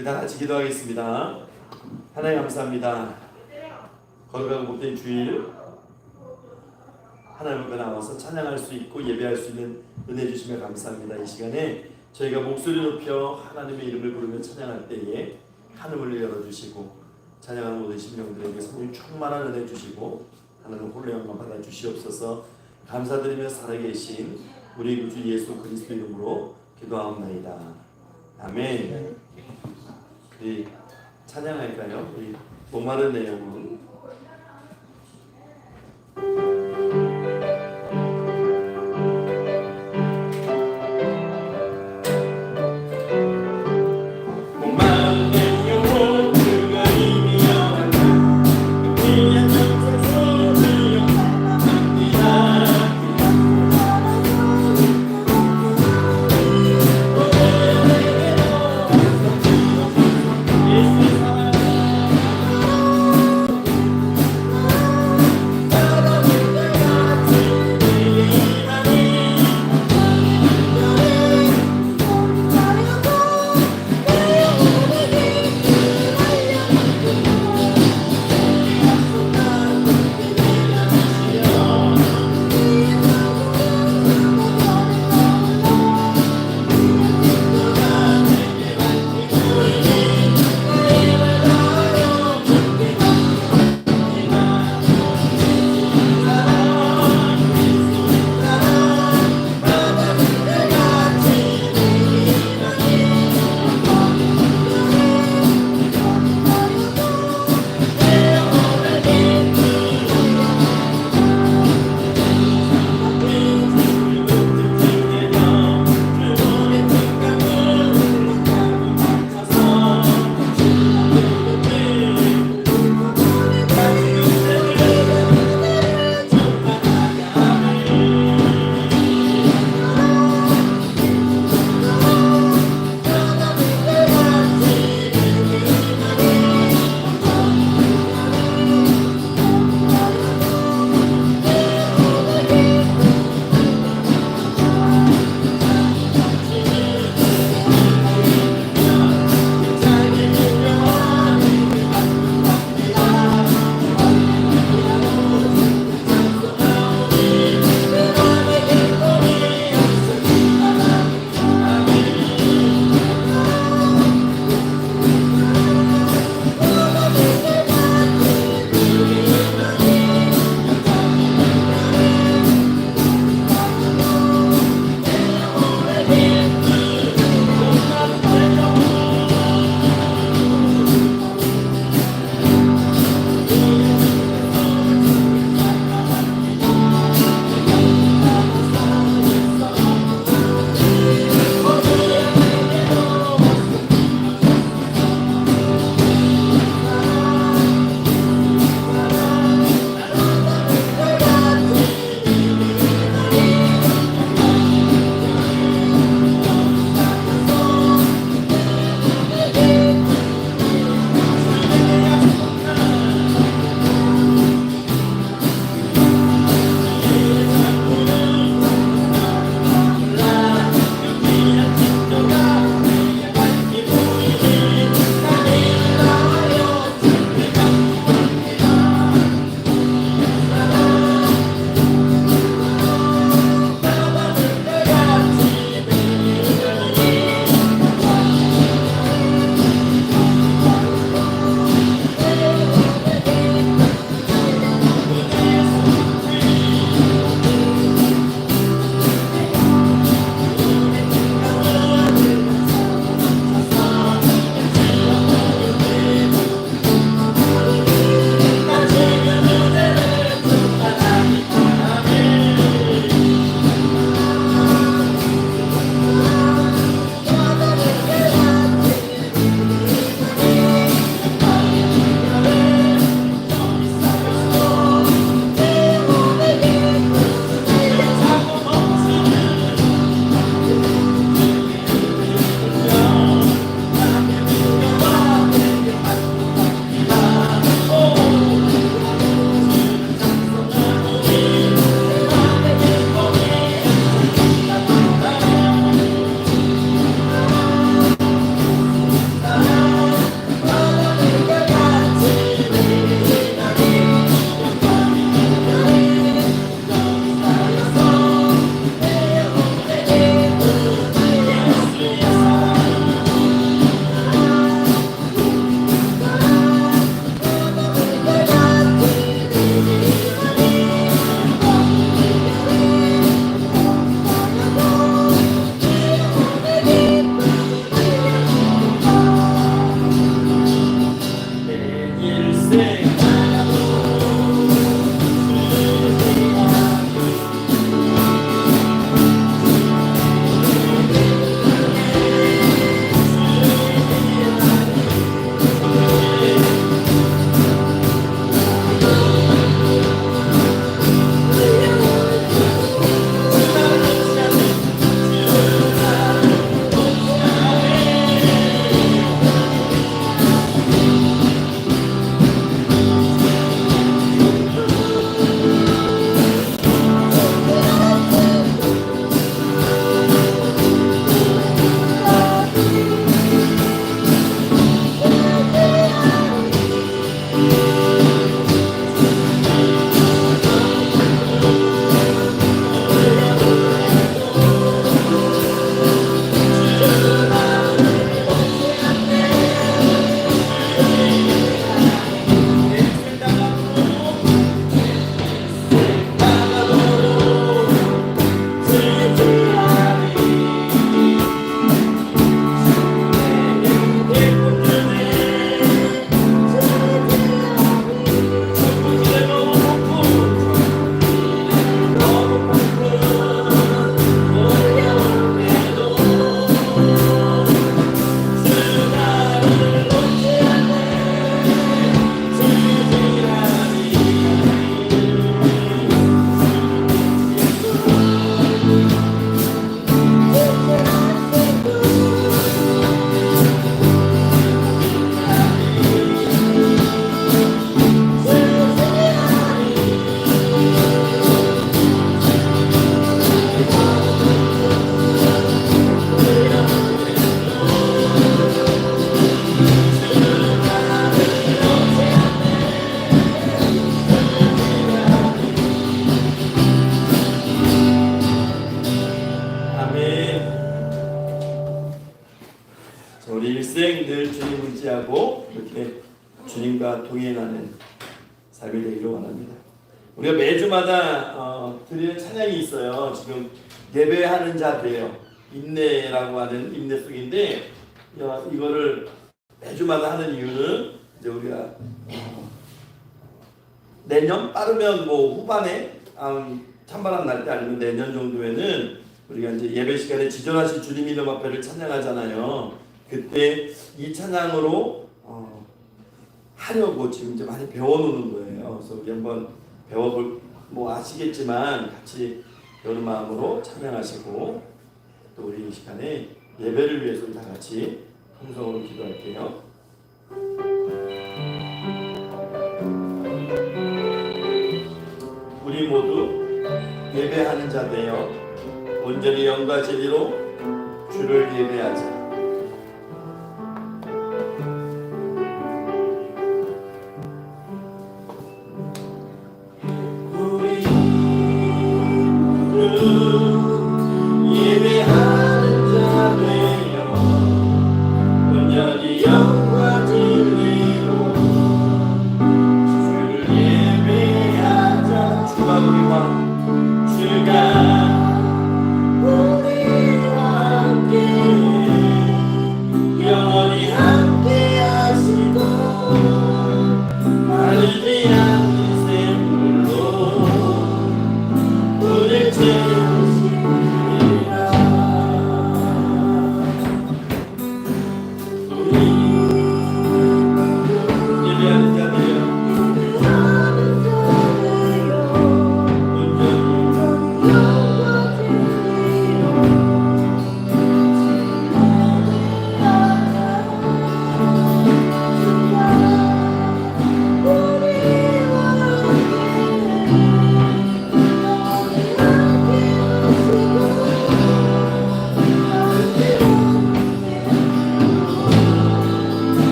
우리 다 같이 기도하겠습니다. 하나님 감사합니다. 거룩하고 복된 주일 하나님 앞에 나와서 찬양할 수 있고 예배할 수 있는 은혜 주시며 감사합니다. 이 시간에 저희가 목소리 높여 하나님의 이름을 부르며 찬양할 때에 하늘을 열어주시고 찬양하는 모든 심령들에게 성령 충만한 은혜 주시고 하나님 홀로 영광 받아 주시옵소서. 감사드리며 살아계신 우리 구주 예수 그리스도 이름으로 기도하옵나이다. 아멘. 우리 찬양할까요? 우리 목마른 내 영혼. 우리 일생 늘 주님 의지하고 이렇게 주님과 동행하는 삶이 되기를 원합니다. 우리가 매주마다 드리는 찬양이 있어요. 지금 예배하는 자들이에요. 인내라고 하는 인내 속인데 이거를 매주마다 하는 이유는 이제 우리가 내년 빠르면 뭐 후반에 찬바람 날 때 아니면 내년 정도에는 우리가 이제 예배 시간에 지존하신 주님 이름 앞에를 찬양하잖아요. 그때 이 찬양으로 하려고 지금 이제 많이 배워놓는 거예요. 그래서 우리 한번 배워볼 뭐 아시겠지만 같이 배우는 마음으로 찬양하시고 또 우리 이 시간에 예배를 위해서 다 같이 통성으로 기도할게요. 우리 모두 예배하는 자 되어 온전히 영과 진리로 주를 예배하자. 우리와 함께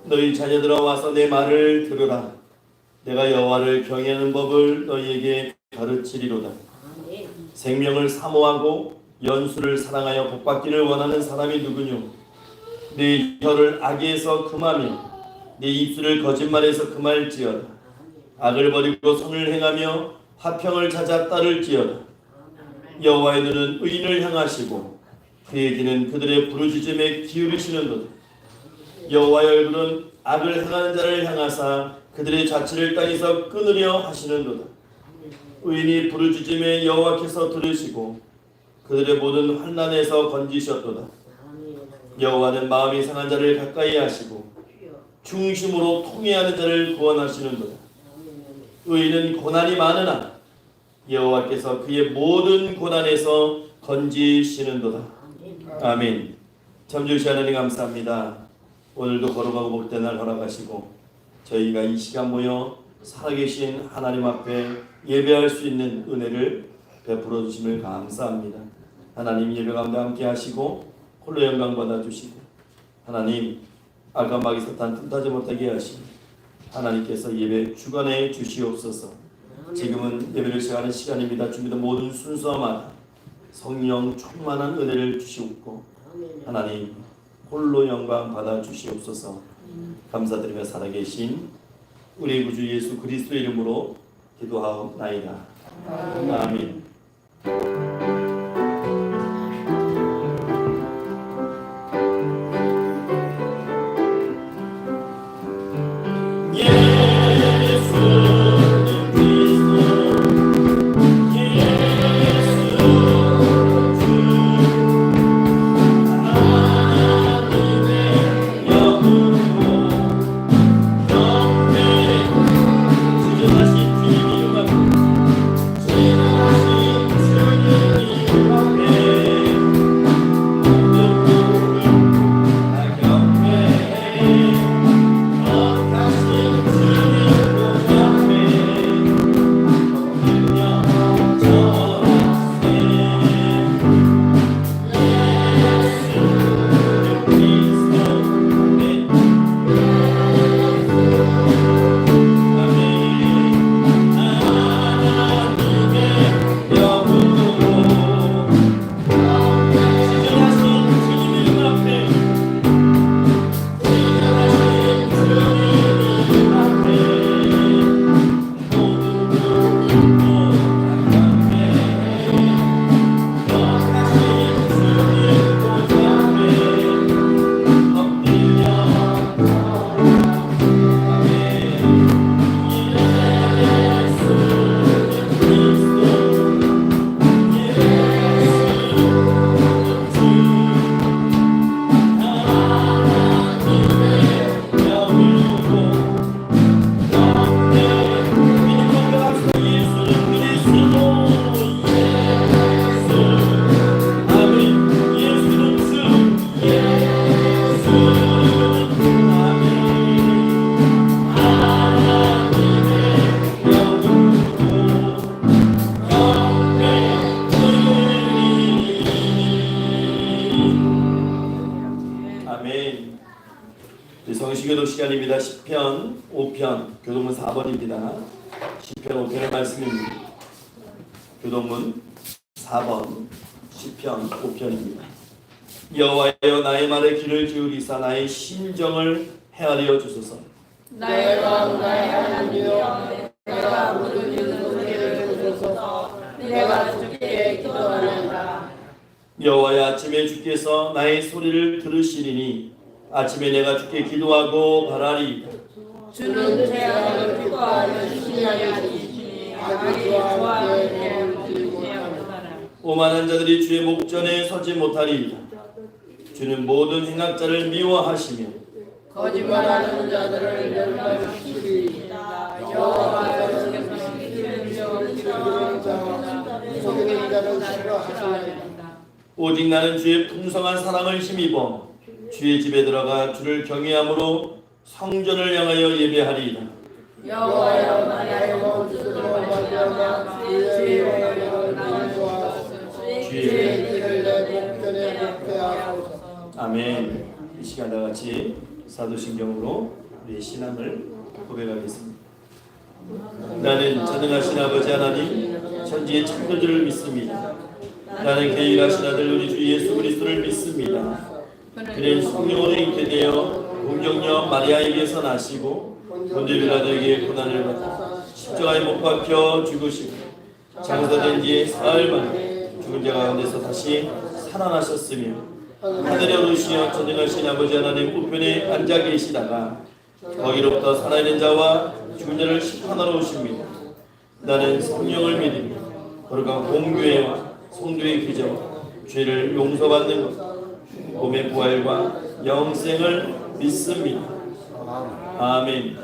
너희 자녀들아 와서 내 말을 들으라. 내가 여호와를 경외하는 법을 너희에게 가르치리로다. 생명을 사모하고 연수를 사랑하여 복받기를 원하는 사람이 누구뇨? 네 혀를 악에서 금하며 네 입술을 거짓말에서 금할지어다. 악을 버리고 선을 행하며 화평을 찾아 따를지어다. 여호와의 눈은 의인을 향하시고 그의 귀는 그들의 부르짖음에 기울이시는도다. 여호와의 얼굴은 악을 행하는 자를 향하사 그들의 자취를 땅에서 끊으려 하시는도다. 의인이 부르짖음에 여호와께서 들으시고 그들의 모든 환난에서 건지셨도다. 여호와는 마음이 상한 자를 가까이 하시고 중심으로 통회하는 자를 구원하시는도다. 의인은 고난이 많으나 여호와께서 그의 모든 고난에서 건지시는도다. 아멘. 참 주시 하나님 감사합니다. 오늘도 걸어가고 복된 날 허락하시고 저희가 이 시간 모여 살아계신 하나님 앞에 예배할 수 있는 은혜를 베풀어 주심을 감사합니다. 하나님 예배 가운데 함께 하시고 홀로 영광 받아주시고 하나님 알감마귀 사탄 틈타지 못하게 하시고 하나님께서 예배 주관해 주시옵소서. 지금은 예배를 시작하는 시간입니다. 준비된 모든 순서마다 성령 충만한 은혜를 주시옵고 하나님 홀로 영광 받아 주시옵소서. 감사드리며 살아계신 우리 구주 예수 그리스도의 이름으로 기도하옵나이다. 아멘. 성시교독 시간입니다. 시편 5편 교독문 4번입니다. 시편 5편의 말씀입니다. 교독문 4번 시편 5편입니다. 여호와여 나의 말에 귀를 기울이사 나의 심정을 헤아려 주소서. 나의 왕 나의 하나님이여 내가 부르짖는 소리를 들으소서. 내가 주께 기도하노라. 여호와여 아침에 주께서 나의 소리를 들으시리니 아침에 내가 주께 기도하고 바라리이다. 주는 재앙을 기뻐하는 신령이시니 악이 좋아하는 때를 주시옵소서. 오만한 자들이 주의 목전에 서지 못하리이다. 주는 모든 행악자를 미워하시며 거짓말하는 자들을 멸망시키리이다. 여호와여 주께서 이기는 자를 싫어하시고 속이는 자를 싫어하시나이다. 오직 나는 주의 풍성한 사랑을 힘입어 주의 집에 들어가 주를 경외함으로 성전을 향하여 예배하리이다. 여호와여 나의 몸짓으로 말미암아 주의 영광을 나누소서. 주의 길을 내 목전에 걷게 하소서. 아멘. 이 시간 다 같이 사도신경으로 우리의 신앙을 고백하겠습니다. 나는 전능하신 아버지 하나님 천지의 창조주를 믿습니다. 나는 개인하신 아들 우리 주 예수 그리스도를 믿습니다. 그는 성령으로 잉태되어 공경녀 마리아에게서 나시고 본주 빌라도에게 고난을 받아 십자가에 못 박혀 죽으시고 장사된 지 사흘 만에 죽은 자 가운데서 다시 살아나셨으며 하늘에 오르시어 전능하신 아버지 하나님 우편에 앉아 계시다가 거기로부터 살아있는 자와 죽은 자를 심판하러 오십니다. 나는 성령을 믿으며 거룩한 공교회와 성도의 기적 죄를 용서받는 것 몸의 부활과 영생을 믿습니다. 아멘.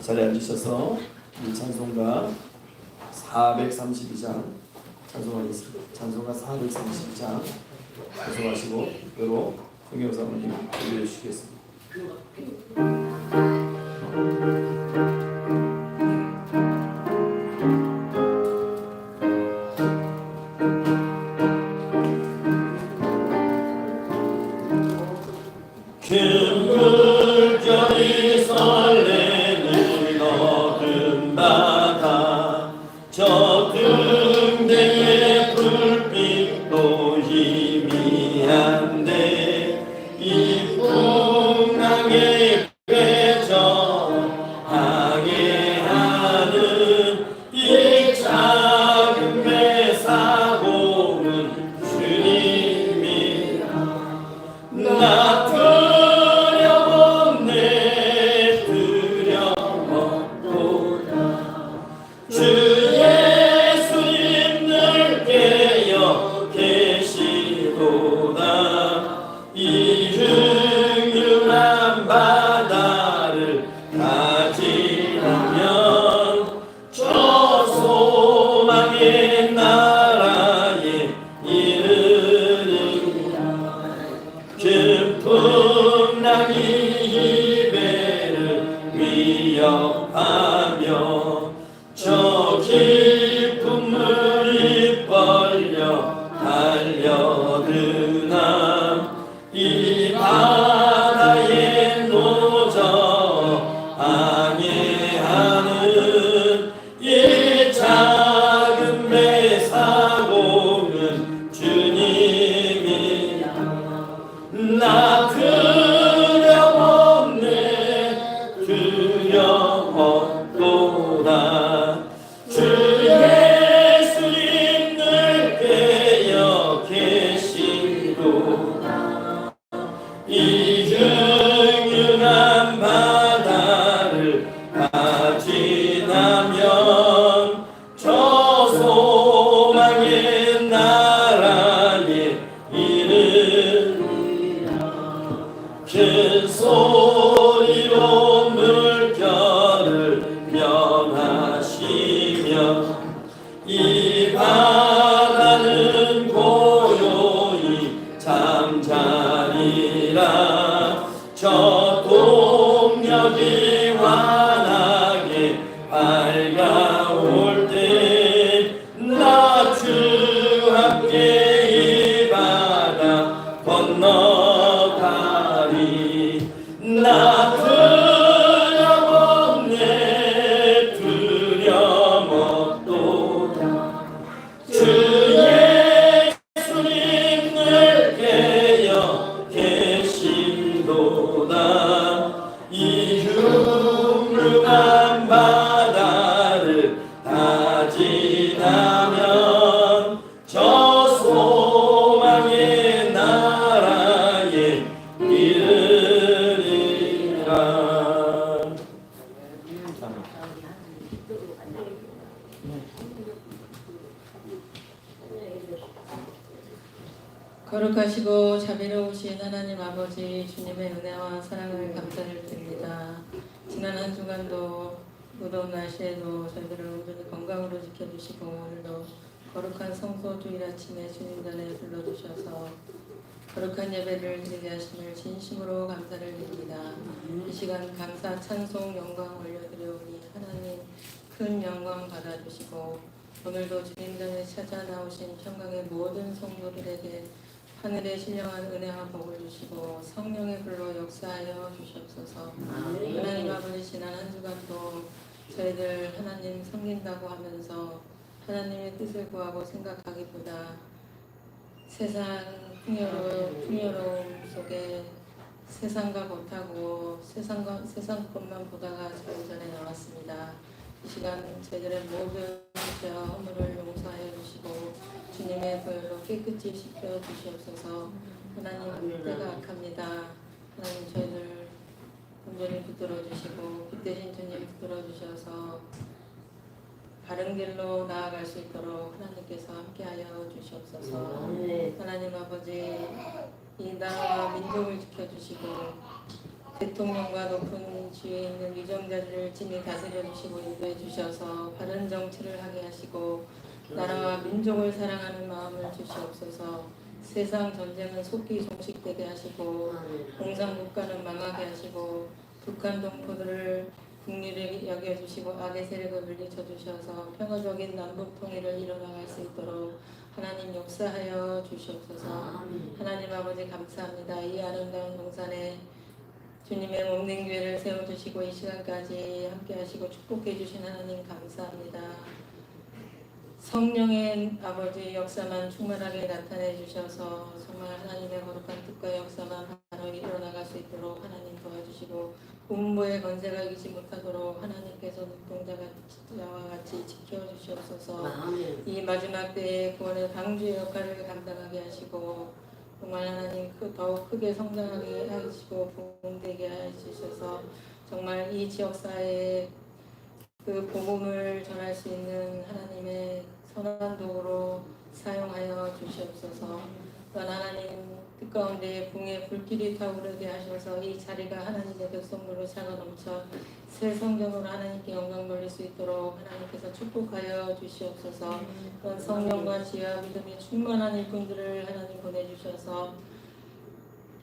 자리에 앉으셔서 이 찬송가 432장 찬송하겠습니다. 찬송가 432장 찬송하시고 여러 성경사모님 기도해 주시겠습니다. 금글결이 설레는 어둠 바다 저 등대에 불빛 도다. 이 흉흉한 바다를 가지라면 저 소망의 나라에 이르리라. 큰 풍랑이 이 배를 위협하며 저 깊은 물이 벌려 달려드나 이 바다에 노저 항해하는 이 작은 배 사공은 주님이라. 나 두려움없네 두려움없도다. 주 예수님 늘 깨어 계시도다. 이 흉흉한 바다를 가지나면 저 소망의 나라에 이르리라. 큰 소리로 물결을 명하시며 이 바다는 고요히 잠자리라. 저 동력이 환하게 밝아올 때 나 주 함께 이 바다 건너가리. 나 두려움없네 두려움없도다. 주 예수님 늘 깨어 계시도다. 이 흉흉한 바다를 다 지나면 저 소망의 나라에 이르리라. 거룩하시고 자비로우신 하나님 아버지, 주님의 은혜와 사랑을 감사를 드립니다. 지난 한 주간도 무더운 날씨에도 저희들을 온전히 건강으로 지켜주시고 오늘도 거룩한 성소 주일 아침에 주님 전에 불러주셔서 거룩한 예배를 드리게 하심을 진심으로 감사를 드립니다. 이 시간 감사 찬송 영광 올려드려오니 하나님 큰 영광 받아주시고 오늘도 주님 전에 찾아 나오신 평강의 모든 성도들에게 하늘의 신령한 은혜와 복을 주시고 성령의 불로 역사하여 주시옵소서. 하나님 아버지, 지난 한 주간도 저희들 하나님 섬긴다고 하면서 하나님의 뜻을 구하고 생각하기보다 세상 풍요로움 속에 세상과 못하고 세상 것만 보다가 저희 전에 나왔습니다. 이 시간 저희들의 모든 죄와 허물을 용서하여 주시고 주님의 보혈로 깨끗이 씻겨 주시옵소서. 하나님, 때가 악합니다. 하나님, 저희들 온전히 붙들어 주시고 빛 대신 주님 붙들어 주셔서 바른 길로 나아갈 수 있도록 하나님께서 함께하여 주시옵소서. 하나님 아버지, 이 나라와 민족을 지켜주시고 대통령과 높은 지위에 있는 위정자들을 친히 다스려 주시고 인도해 주셔서 바른 정치를 하게 하시고 나라와 민족을 사랑하는 마음을 주시옵소서. 세상 전쟁은 속히 종식되게 하시고 공산국가는 망하게 하시고 북한 동포들을 국리를 여겨주시고 악의 세력을 물리쳐 주셔서 평화적인 남북 통일을 이뤄나갈 수 있도록 하나님 역사하여 주시옵소서. 하나님 아버지 감사합니다. 이 아름다운 동산에 주님의 몸된 교회를 세워주시고 이 시간까지 함께하시고 축복해 주신 하나님 감사합니다. 성령의 아버지 역사만 충만하게 나타내 주셔서 정말 하나님의 거룩한 뜻과 역사만 바로 일어나갈 수 있도록 하나님 도와주시고 음부의 권세가 이기지 못하도록 하나님께서 눈동자와 같이 지켜주시옵소서. 이 마지막 때에 구원의 방주의 역할을 감당하게 하시고 정말 하나님 더욱 크게 성장하게 하시고 부흥되게 하시셔서 정말 이 지역사회에 그 복음을 전할 수 있는 하나님의 선한 도구로 사용하여 주시옵소서. 또한 하나님 뜻 가운데 붕에 불길이 타오르게 하셔서 이 자리가 하나님의 백성물로 차가 넘쳐 새 성경으로 하나님께 영광 돌릴 수 있도록 하나님께서 축복하여 주시옵소서. 또한 성령과 지혜와 믿음이 충만한 일꾼들을 하나님 보내주셔서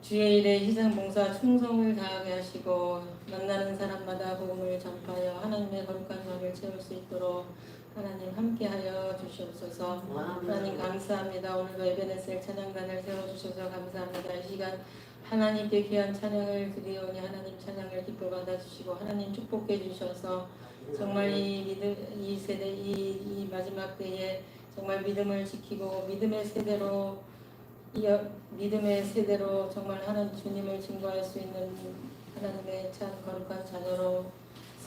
주의 일에 희생 봉사 충성을 다하게 하시고 만나는 사람마다 복음을 전파하여 하나님의 거룩한 마음을 채울 수 있도록 하나님 함께하여 주시옵소서. 하나님 감사합니다. 오늘도 에베네셀 찬양단을 세워주셔서 감사합니다. 이 시간 하나님께 귀한 찬양을 드리오니 하나님 찬양을 기뻐 받아주시고 하나님 축복해 주셔서 정말 이 세대 이 마지막 때에 정말 믿음을 지키고 믿음의 세대로 정말 하나님 주님을 증거할 수 있는 하나님의 참 거룩한 자녀로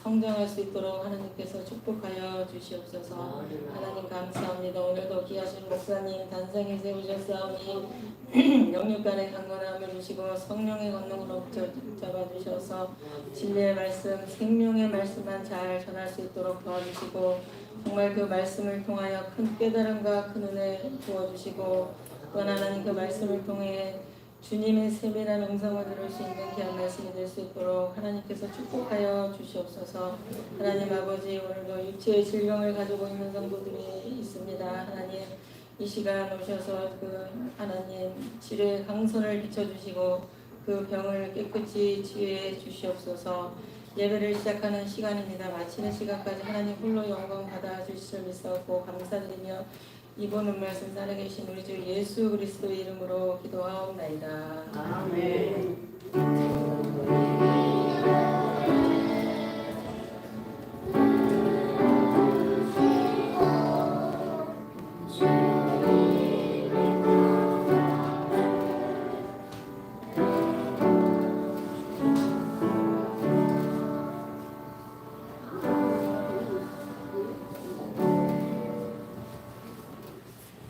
성장할 수 있도록 하나님께서 축복하여 주시옵소서. 하나님 감사합니다. 오늘도 귀하신 목사님 단상에 세우셨사오니 영육간의 강건함을 주시고 성령의 권능으로 붙잡아 주셔서 진리의 말씀, 생명의 말씀만 잘 전할 수 있도록 도와주시고 정말 그 말씀을 통하여 큰 깨달음과 큰 은혜 부어주시고 또한 하나님 그 말씀을 통해 주님의 세밀한 음성을 들을 수 있는 귀한 말씀이 될 수 있도록 하나님께서 축복하여 주시옵소서. 하나님 아버지 오늘도 육체의 질병을 가지고 있는 성도들이 있습니다. 하나님 이 시간 오셔서 그 하나님 치료의 강선을 비춰주시고 그 병을 깨끗이 치유해 주시옵소서. 예배를 시작하는 시간입니다. 마치는 시간까지 하나님 홀로 영광 받아 주실 줄 믿사옵고 감사드리며 이번 말씀 살아계신 우리 주 예수 그리스도 이름으로 기도하옵나이다. 아멘.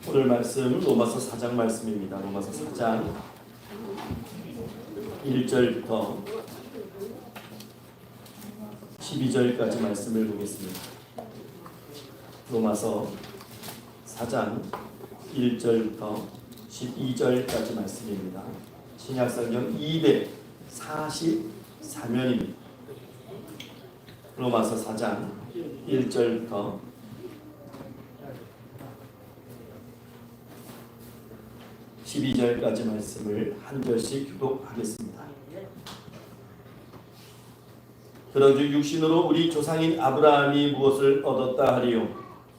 오늘 말씀은 로마서 4장 말씀입니다. 로마서 4장 1절부터 12절까지 말씀을 보겠습니다. 로마서 4장 1절부터 12절까지 말씀입니다. 신약성경 244면입니다. 로마서 4장 1절부터 12절까지 말씀을 한 절씩 교독하겠습니다. 그런즉 육신으로 우리 조상인 아브라함이 무엇을 얻었다 하리요?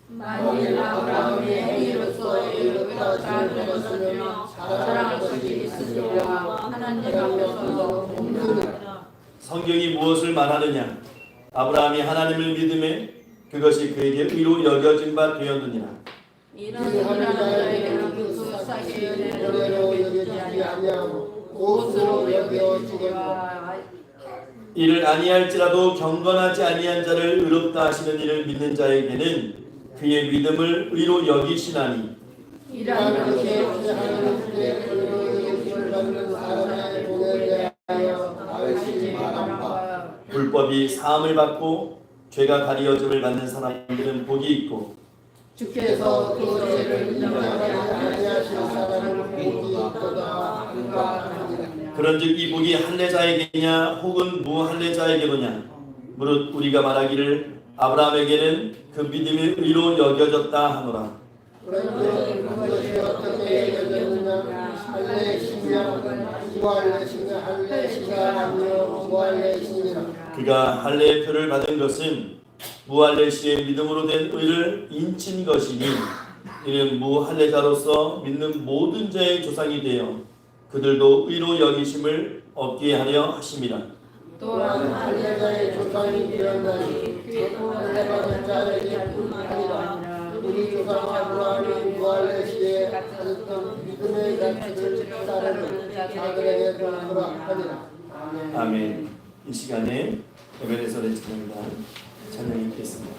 만일 아브라함이 행위로서 의롭다 하였으며 자랑할 것이 있으리라 하나님 앞에서 공들으라. 성경이 무엇을 말하느냐? 아브라함이 하나님을 믿음에 그것이 그에게 의로 여겨진 바 되었느니라. 이는 자에게는 그 사실을 은혜로 여기지 아니하고 옷으로 여겨 주거니와 이를 아니할지라도 경건하지 아니한 자를 의롭다 하시는 이를 믿는 자에게는 그의 믿음을 의로 여기시나니 이라는 것이 하나님께 의로 여김을 받는 사람의 복에 대하여 알지 말아라. 불법이 사함을 받고 죄가 가리어짐을 받는 사람들은 복이 있고 주께서 그 죄를 인정하지 아니하신 사람은 복이 있도다 그가 하느니라. 그런즉 이 복이 할례자에게냐 혹은 무할례자에게로냐 무릇 우리가 말하기를 아브라함에게는 그 믿음이 의로 여겨졌다 하노라. 그런데 그것이 어떻게 여겨졌느냐 할례시냐 무할례시냐 할례시가 아니요 무할례시니라. 그가 할례의 표를 받은 것은 무할례시의 믿음으로 된 의를 인친 것이니 이는 무할례자로서 믿는 모든 자의 조상이 되어 그들도 의로 여기심을 얻게 하려 하심이라. 또한 할례자의 조상이 되었나니 그 할례받은 자에게뿐 아니라 우리 조상 아브라함이 무할례시에 가졌던 믿음의 가치를 따르는 자들에게도 그러하니라. 아멘. 이 시간에 에베네셀의 찬양단 찬양이 있겠습니다.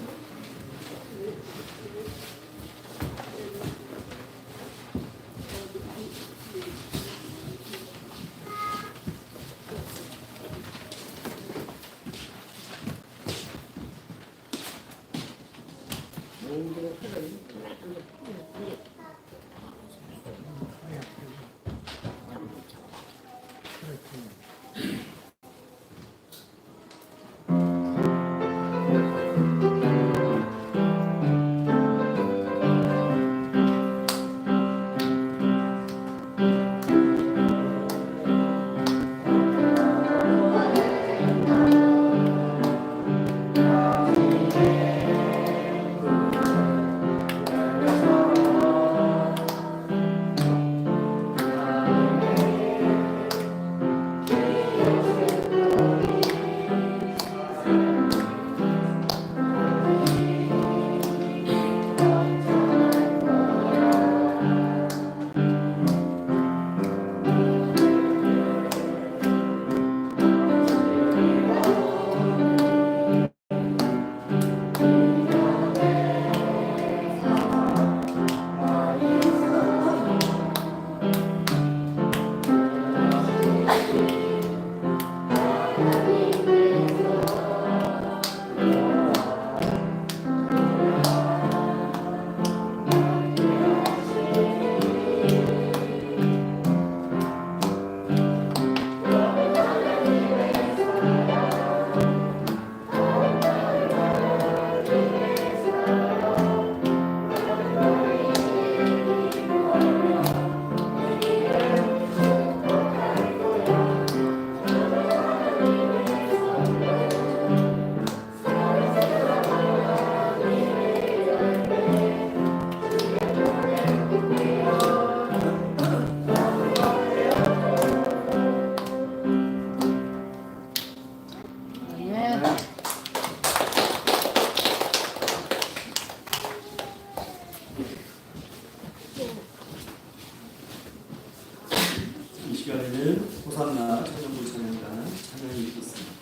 시간에는 호산나 찬양부 찬양단 찬양이 있겠습니다.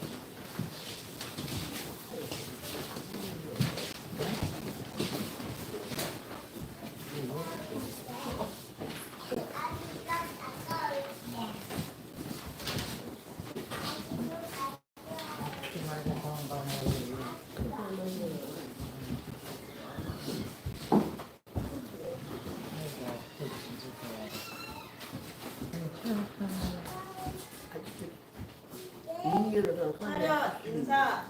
차렷 인사.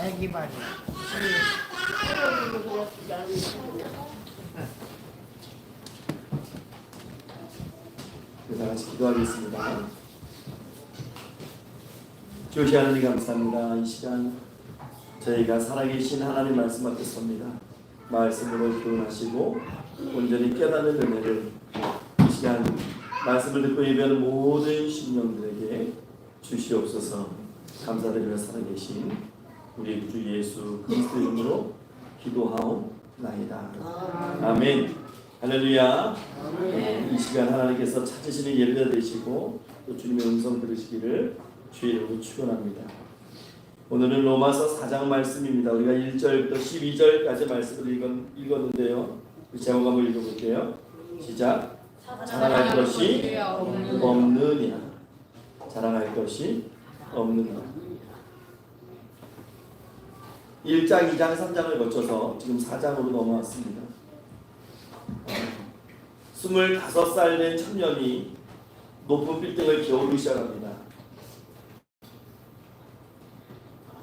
애기 말이야. 다 같이 기도하겠습니다. 주시 하나님 감사합니다. 이 시간 저희가 살아계신 하나님 말씀 앞에 섭니다. 말씀으로 교훈하시고 온전히 깨닫는 은혜를 이 시간 말씀을 듣고 예배하는 모든 심령들에게 주시옵소서. 감사드리며 살아계신 우리 주 예수 그리스도 이름으로 기도하옵나이다. 아멘. 할렐루야. 이 시간 하나님께서 찾으시는 예배자 되시고 또 주님의 음성 들으시기를 주의 이름으로 축원합니다. 오늘은 로마서 4장 말씀입니다. 우리가 1절부터 12절까지 말씀을 읽었는데요. 그 제목 한번 읽어볼게요. 시작. 자랑할 것이 없느냐. 자랑할 것이 없느냐. 1장, 2장, 3장을 거쳐서 지금 4장으로 넘어왔습니다. 25살 된 청년이 높은 빌딩을 기어오르기 시작합니다.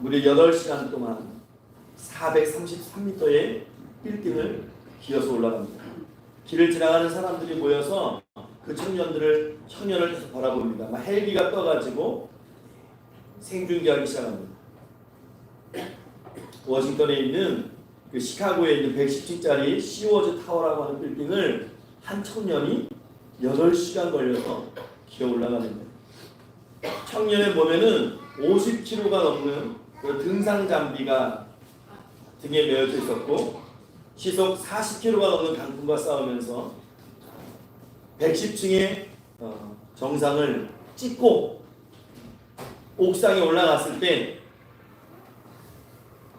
무려 8시간 동안 433m의 빌딩을 기어서 올라갑니다. 길을 지나가는 사람들이 모여서 그 청년을 계속 바라봅니다. 막 헬기가 떠가지고 생중계하기 시작합니다. 워싱턴에 있는 그 시카고에 있는 110층짜리 시워즈 타워라고 하는 빌딩을 한 청년이 8시간 걸려서 기어 올라가는데, 청년의 몸에는 50kg가 넘는 그 등상 장비가 등에 메어져 있었고 시속 40km가 넘는 강풍과 싸우면서 110층의 정상을 찍고 옥상에 올라갔을 때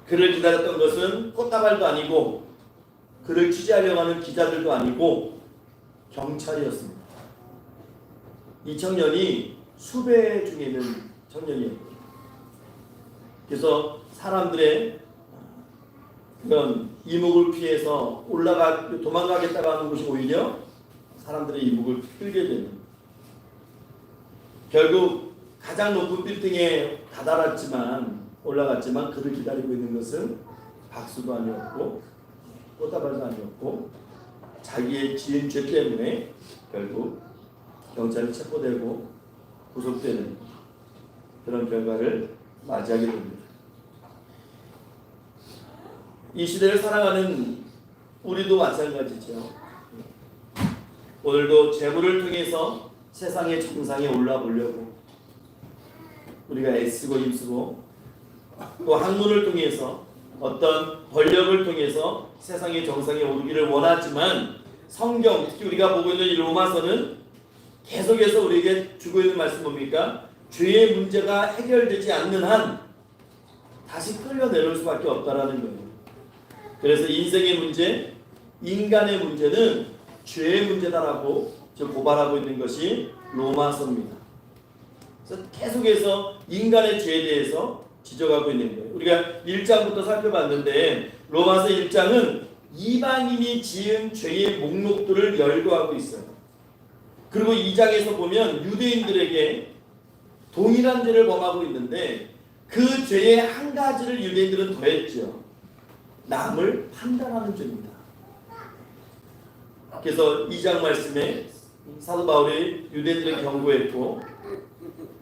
그를 기다렸던 것은 꽃다발도 아니고 그를 취재하려고 하는 기자들도 아니고 경찰이었습니다. 이 청년이 수배 중에 있는 청년이었고, 그래서 사람들의 그런 이목을 피해서 도망가겠다고 하는 것이 오히려 사람들의 이목을 끌게 되는, 결국 가장 높은 빌딩에 올라갔지만 그를 기다리고 있는 것은 박수도 아니었고 꽃다발도 아니었고 자기의 지은 죄 때문에 결국 경찰에 체포되고 구속되는 그런 결과를 맞이하게 됩니다. 이 시대를 살아가는 우리도 마찬가지죠. 오늘도 재물을 통해서 세상의 정상에 올라보려고 우리가 애쓰고 힘쓰고, 또 학문을 통해서 어떤 권력을 통해서 세상의 정상에 오르기를 원하지만, 성경, 특히 우리가 보고 있는 이 로마서는 계속해서 우리에게 주고 있는 말씀 뭡니까? 죄의 문제가 해결되지 않는 한 다시 끌려내릴 수밖에 없다라는 거예요. 그래서 인생의 문제, 인간의 문제는 죄의 문제다라고 고발하고 있는 것이 로마서입니다. 그래서 계속해서 인간의 죄에 대해서 지적하고 있는 거예요. 우리가 1장부터 살펴봤는데 로마서 1장은 이방인이 지은 죄의 목록들을 열거하고 있어요. 그리고 2장에서 보면 유대인들에게 동일한 죄를 범하고 있는데 그 죄의 한 가지를 유대인들은 더했죠. 남을 판단하는 죄입니다. 그래서 2장 말씀에 사도 바울이 유대인들에게 경고했고,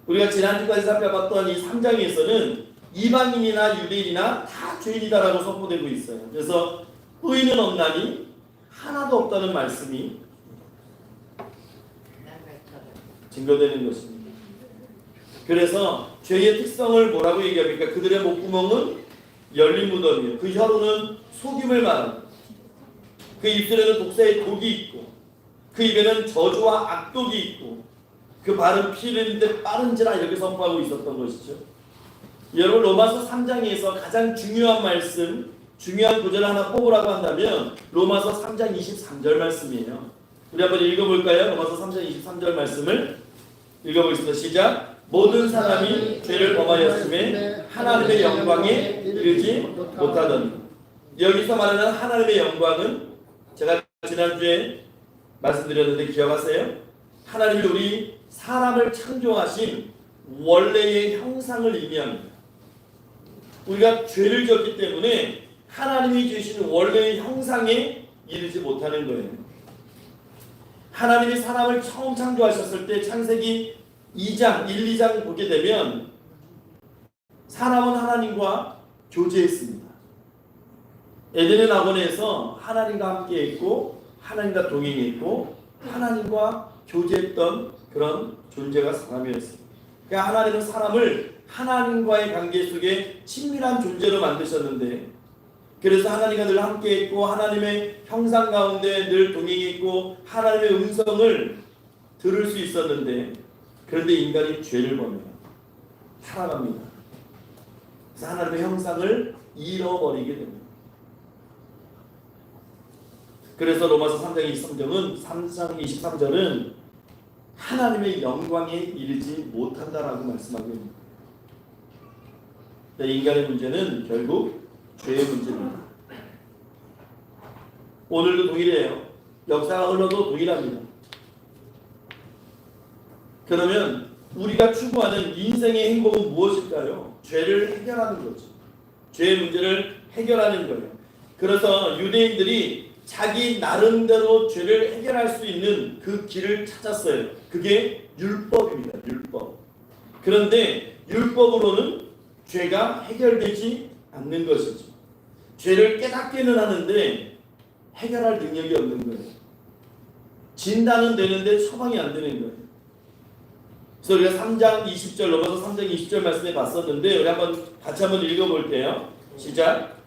우리가 지난주까지 살펴봤던 이 3장에서는 이방인이나 유대인이나 다 죄인이다라고 선포되고 있어요. 그래서 의인은 없나니 하나도 없다는 말씀이 증거되는 것입니다. 그래서 죄의 특성을 뭐라고 얘기합니까? 그들의 목구멍은 열린 무덤이에요. 그 혀로는 속임을 말합니다. 그 입술에는 독사의 독이 있고 그 입에는 저주와 악독이 있고 그 발은 피 흘리는데 빠른지라, 이렇게 선포하고 있었던 것이죠. 여러분, 로마서 3장에서 가장 중요한 말씀, 중요한 구절을 하나 뽑으라고 한다면 로마서 3장 23절 말씀이에요. 우리 한번 읽어볼까요? 로마서 3장 23절 말씀을 읽어보겠습니다. 시작. 모든 사람이 죄를 범하였음에 하나님의 영광에 이르지 못하더니. 여기서 말하는 하나님의 영광은 제가 지난주에 말씀드렸는데 기억하세요? 하나님이 우리 사람을 창조하신 원래의 형상을 의미합니다. 우리가 죄를 지었기 때문에 하나님이 주신 원래의 형상에 이르지 못하는 거예요. 하나님이 사람을 처음 창조하셨을 때 창세기 2장, 1, 2장 보게 되면 사람은 하나님과 교제했습니다. 에덴의 낙원에서 하나님과 함께했고 하나님과 동행했고 하나님과 교제했던 그런 존재가 사람이었습니다. 그러니까 하나님은 사람을 하나님과의 관계 속에 친밀한 존재로 만드셨는데, 그래서 하나님과 늘 함께했고 하나님의 형상 가운데 늘 동행했고 하나님의 음성을 들을 수 있었는데, 그런데 인간이 죄를 범해요. 타락합니다. 그래서 하나님의 형상을 잃어버리게 됩니다. 그래서 로마서 3장 23절은 하나님의 영광에 이르지 못한다라고 말씀하고 있습니다. 인간의 문제는 결국 죄의 문제입니다. 오늘도 동일해요. 역사가 흘러도 동일합니다. 그러면 우리가 추구하는 인생의 행복은 무엇일까요? 죄를 해결하는 거죠. 죄의 문제를 해결하는 거예요. 그래서 유대인들이 자기 나름대로 죄를 해결할 수 있는 그 길을 찾았어요. 그게 율법입니다. 율법. 그런데 율법으로는 죄가 해결되지 않는 것이죠. 죄를 깨닫기는 하는데 해결할 능력이 없는 거예요. 진단은 되는데 처방이 안 되는 거예요. 그래서 우리가 3장 20절, 로마서 3장 20절 말씀에 봤었는데 우리 같이 한번 읽어볼게요. 시작.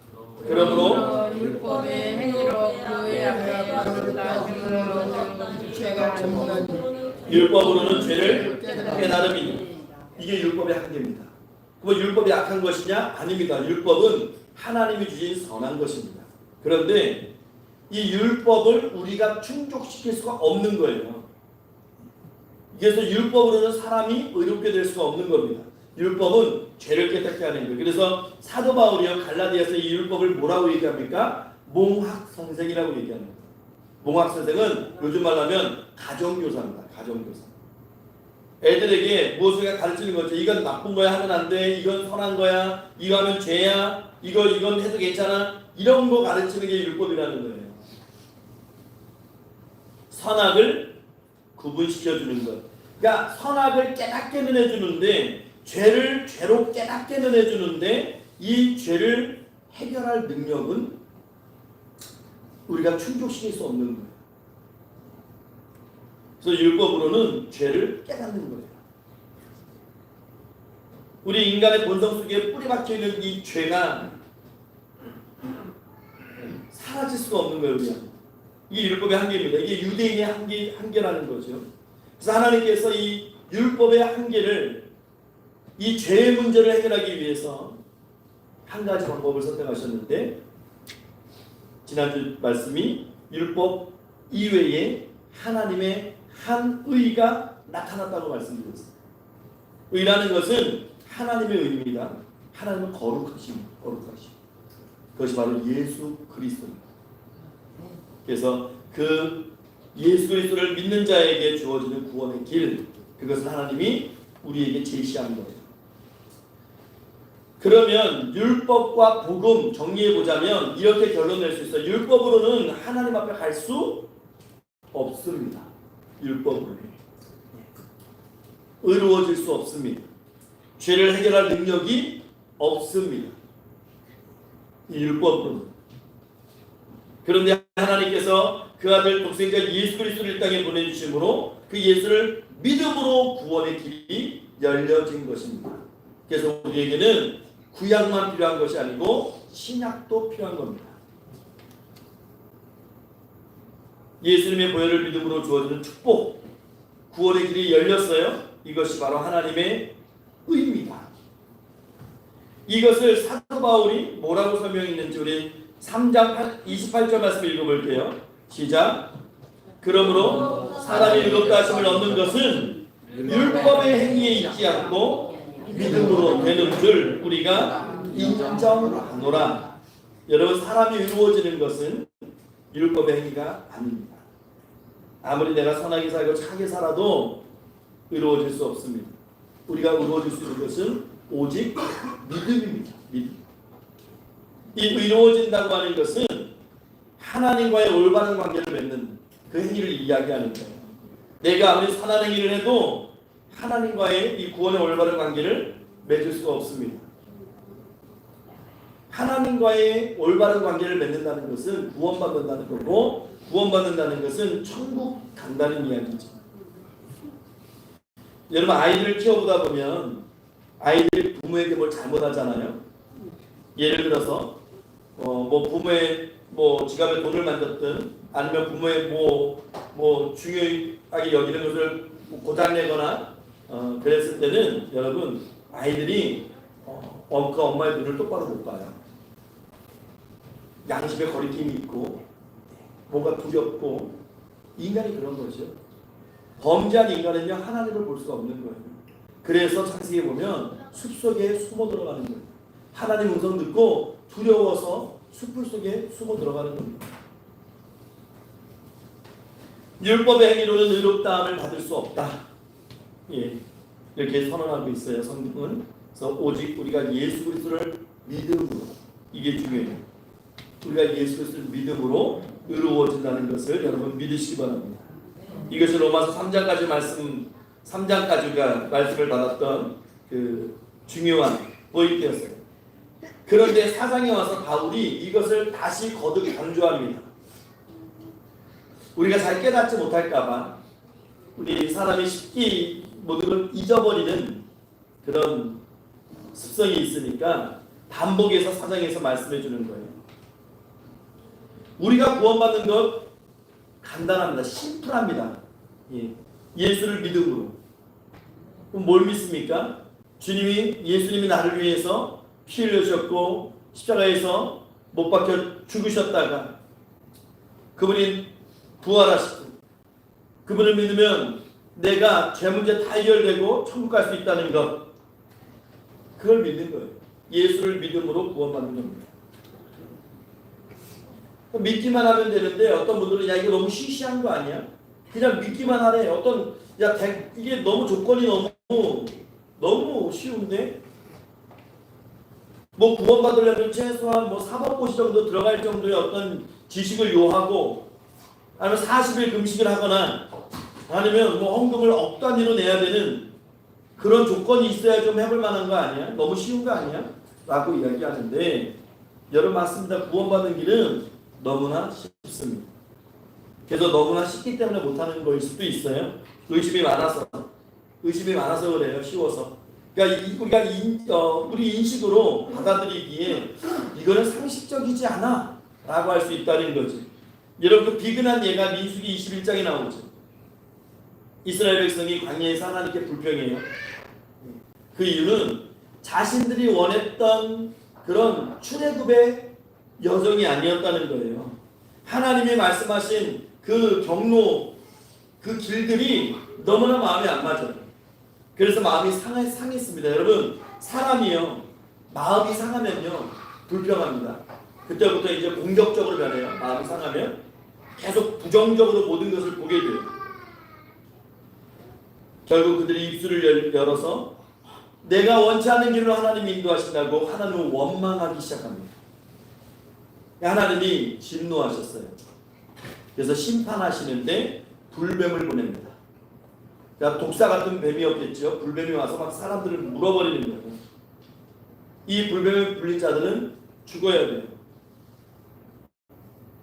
그러므로 율법의 행위로 그의 앞에 나심으로 죄가 전부는 율법으로는 죄를 깨달음이니 이게 율법의 한계입니다. 그럼 율법이 악한 것이냐? 아닙니다. 율법은 하나님이 주신 선한 것입니다. 그런데 이 율법을 우리가 충족시킬 수가 없는 거예요. 그래서 율법으로는 사람이 의롭게 될 수가 없는 겁니다. 율법은 죄를 깨닫게 하는 거예요. 그래서 사도 바울이요 갈라디아서 이 율법을 뭐라고 얘기합니까? 몽학선생이라고 얘기합니다. 몽학선생은 요즘 말하면 가정교사입니다. 가정교사. 애들에게 무엇을 가르치는 거죠. 이건 나쁜 거야 하면 안 돼. 이건 선한 거야. 이거 하면 죄야. 이건 해도 괜찮아. 이런 거 가르치는 게 율법이라는 거예요. 선악을 구분시켜주는 것. 그러니까 선악을 깨닫게는 해주는데 죄를 죄로 깨닫게는 해주는데 이 죄를 해결할 능력은 우리가 충족시킬 수 없는 거예요. 그래서 율법으로는 죄를 깨닫는 거예요. 우리 인간의 본성 속에 뿌리 박혀 있는 이 죄가 사라질 수가 없는 거예요. 우리가. 이게 율법의 한계입니다. 이게 유대인의 한계라는 거죠. 그래서 하나님께서 이 율법의 한계를 이 죄의 문제를 해결하기 위해서 한 가지 방법을 선택하셨는데 지난주 말씀이 율법 이외에 하나님의 한 의가 나타났다고 말씀드렸어요. 의라는 것은 하나님의 의입니다. 하나님은 거룩하십니다. 거룩하십니다. 그것이 바로 예수 그리스도입니다. 그래서 그 예수 그리스도를 믿는 자에게 주어지는 구원의 길, 그것은 하나님이 우리에게 제시한 거예요. 그러면 율법과 복음 정리해 보자면 이렇게 결론 낼 수 있어요. 율법으로는 하나님 앞에 갈 수 없습니다. 율법으로 의로워질 수 없습니다. 죄를 해결할 능력이 없습니다. 이 율법으로는. 그런데 하나님께서 그 아들 독생자 예수 그리스도를 이 땅에 보내주심으로 그 예수를 믿음으로 구원의 길이 열려진 것입니다. 그래서 우리에게는 구약만 필요한 것이 아니고 신약도 필요한 겁니다. 예수님의 보혈을 믿음으로 주어지는 축복, 구원의 길이 열렸어요. 이것이 바로 하나님의 의입니다. 이것을 사도 바울이 뭐라고 설명했는지 우리 3장 28절 말씀 읽어볼게요. 시작. 그러므로 사람이 의롭다 하심을 얻는 것은 율법의 행위에 있지 않고 믿음으로 되는 줄 우리가 인정하노라. 여러분, 사람이 의로워지는 것은 율법의 행위가 아닙니다. 아무리 내가 선하게 살고 착하게 살아도 의로워질 수 없습니다. 우리가 의로워질 수 있는 것은 오직 믿음입니다. 믿음. 이 의로워진다고 하는 것은 하나님과의 올바른 관계를 맺는 그 행위를 이야기하는 거예요. 내가 아무리 선한 행위를 해도 하나님과의 이 구원의 올바른 관계를 맺을 수가 없습니다. 하나님과의 올바른 관계를 맺는다는 것은 구원받는다는 거고, 구원받는다는 것은 천국 간다는 이야기죠. 여러분, 아이들을 키워보다 보면 아이들이 부모에게 뭘 잘못하잖아요. 예를 들어서 뭐 부모의 뭐 지갑에 돈을 만졌든 아니면 부모의 뭐 중요하게 여기는 것을 고장내거나 그랬을 때는 여러분, 아이들이 그 엄마의 눈을 똑바로 못 봐요. 양심의 거리낌이 있고 뭔가 두렵고, 인간이 그런 거죠. 범죄한 인간은요, 하나님을 볼 수가 없는 거예요. 그래서 창세기에 보면 숲속에 숨어 들어가는 거예요. 하나님 음성 듣고 두려워서 숲을 속에 숨어 들어가는 겁니다. 율법의 행위로는 의롭다함을 받을 수 없다. 예, 이렇게 선언하고 있어요, 성경은. 그래서 오직 우리가 예수 그리스도를 믿음으로, 이게 중요해요. 우리가 예수 그리스도를 믿음으로 의로워진다는 것을 여러분 믿으시기 바랍니다. 이것이 로마서 3장까지 말씀을 받았던 그 중요한 포인트였어요. 그런데 4장에 와서 바울이 이것을 다시 거듭 강조합니다. 우리가 잘 깨닫지 못할까봐, 우리 사람이 쉽게 모든 걸 잊어버리는 그런 습성이 있으니까 반복해서 4장에서 말씀해 주는 거예요. 우리가 구원받는 것 간단합니다. 심플합니다. 예. 예수를 믿음으로. 그럼 뭘 믿습니까? 예수님이 나를 위해서 피 흘려주셨고 십자가에서 못 박혀 죽으셨다가 그분이 부활하시고 그분을 믿으면 내가 죄 문제 다 해결되고 천국 갈 수 있다는 것, 그걸 믿는 거예요. 예수를 믿음으로 구원받는 겁니다. 믿기만 하면 되는데 어떤 분들은 야 이거 너무 시시한 거 아니야? 그냥 믿기만 하래. 이게 너무 조건이 너무 쉬운데? 뭐 구원받으려면 최소한 뭐 사법고시 정도 들어갈 정도의 어떤 지식을 요하고 아니면 40일 금식을 하거나 아니면 뭐 헌금을 억 단위로 내야 되는 그런 조건이 있어야 좀 해볼 만한 거 아니야? 너무 쉬운 거 아니야? 라고 이야기하는데 여러분 맞습니다. 구원받는 길은 너무나 쉽습니다. 그래서 너무나 쉽기 때문에 못하는 거일 수도 있어요. 의심이 많아서 그래요. 쉬워서. 그러니까 우리 인식으로 받아들이기에 이거는 상식적이지 않아 라고 할 수 있다는 거지. 여러분 그 비근한 예가 민수기 21장에 나오죠. 이스라엘 백성이 광야에서 하나님께 불평해요. 그 이유는 자신들이 원했던 그런 출애굽의 여정이 아니었다는 거예요. 하나님이 말씀하신 그 경로, 그 길들이 너무나 마음에 안 맞아요. 그래서 마음이 상했습니다. 여러분 사람이요 마음이 상하면요 불평합니다. 그때부터 이제 공격적으로 변해요. 마음이 상하면 계속 부정적으로 모든 것을 보게 돼요. 결국 그들이 입술을 열어서 내가 원치 않는 길로 하나님이 인도하신다고 하나님을 원망하기 시작합니다. 하나님이 진노하셨어요. 그래서 심판하시는데 불뱀을 보냅니다. 그러니까 독사 같은 뱀이었겠죠. 불뱀이 와서 막 사람들을 물어버리는 거예요. 이 불뱀에 불린 자들은 죽어야 돼요.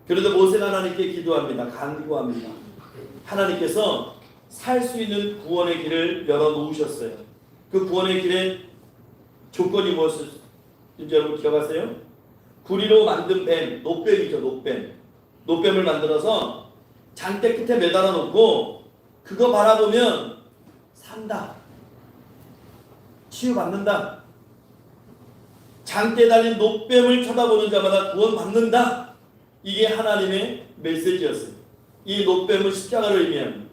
그래도 모세가 하나님께 기도합니다. 간구합니다. 하나님께서 살 수 있는 구원의 길을 열어놓으셨어요. 그 구원의 길의 조건이 무엇인지 여러분 기억하세요? 구리로 만든 뱀, 노뱀이죠. 노뱀을 만들어서 장대 끝에 매달아 놓고 그거 바라보면 산다. 치유받는다. 장대에 달린 노뱀을 쳐다보는 자마다 구원받는다. 이게 하나님의 메시지였어요. 이 노뱀은 십자가를 의미합니다.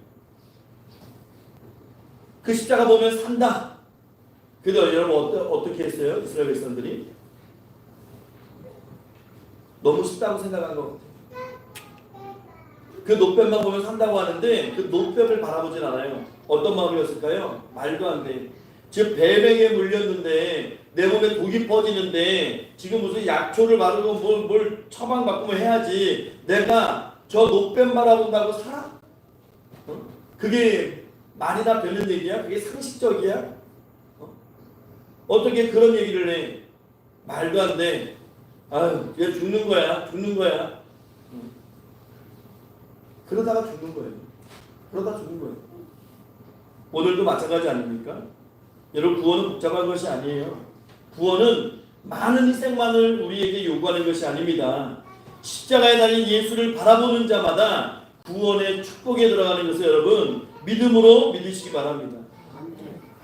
그 십자가 보면 산다. 그래도 여러분 어떻게 했어요? 이스라엘 백성들이? 너무 쉽다고 생각한 것 같아요. 그 노뱀만 보면 산다고 하는데 그 노뱀을 바라보진 않아요. 어떤 마음이었을까요? 말도 안 돼. 지금 뱀에게 물렸는데 내 몸에 독이 퍼지는데 지금 무슨 약초를 바르고 뭘 처방받고 해야지 내가 저 노뱀 바라본다고 살아? 그게 말이나 되는 얘기야? 그게 상식적이야? 어떻게 그런 얘기를 해? 말도 안 돼. 아유, 얘 죽는 거야. 그러다가 죽는 거예요. 오늘도 마찬가지 아닙니까? 여러분 구원은 복잡한 것이 아니에요. 구원은 많은 희생만을 우리에게 요구하는 것이 아닙니다. 십자가에 달린 예수를 바라보는 자마다 구원의 축복에 들어가는 것을 여러분 믿음으로 믿으시기 바랍니다.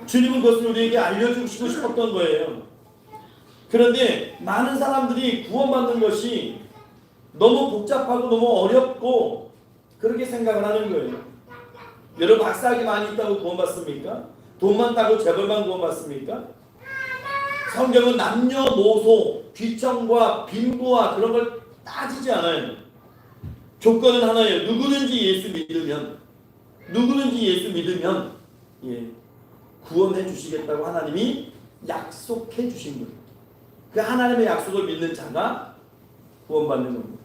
주님은 그것을 우리에게 알려주시고 싶었던 거예요. 그런데 많은 사람들이 구원받는 것이 너무 복잡하고 너무 어렵고 그렇게 생각을 하는 거예요. 여러분 박사학위 많이 있다고 구원받습니까? 돈 많다고 재벌만 구원받습니까? 성경은 남녀노소, 귀청과 빈부와 그런 걸 따지지 않아요. 조건은 하나예요. 누구든지 예수 믿으면 구원해 주시겠다고 하나님이 약속해 주신 거예요. 그 하나님의 약속을 믿는 자가 구원받는 겁니다.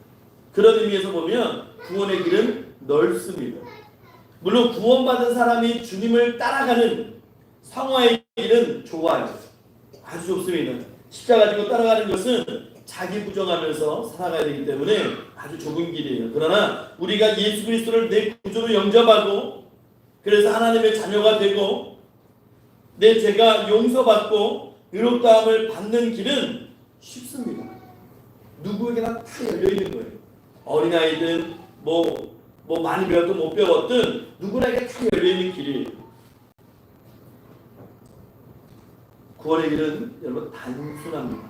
그런 의미에서 보면 구원의 길은 넓습니다. 물론 구원받은 사람이 주님을 따라가는 성화의 길은 좁아요. 아주 좁습니다. 십자가 지고 따라가는 것은 자기 부정하면서 살아가야 되기 때문에 아주 좁은 길이에요. 그러나 우리가 예수 그리스도를 내 구주로 영접하고 그래서 하나님의 자녀가 되고 내 죄가 용서받고 의롭다함을 받는 길은 쉽습니다. 누구에게나 다 열려있는 거예요. 어린아이든 뭐 많이 배웠든 못 배웠든 누구나에게 다 열려있는 길이에요. 구원의 길은 여러분 단순합니다.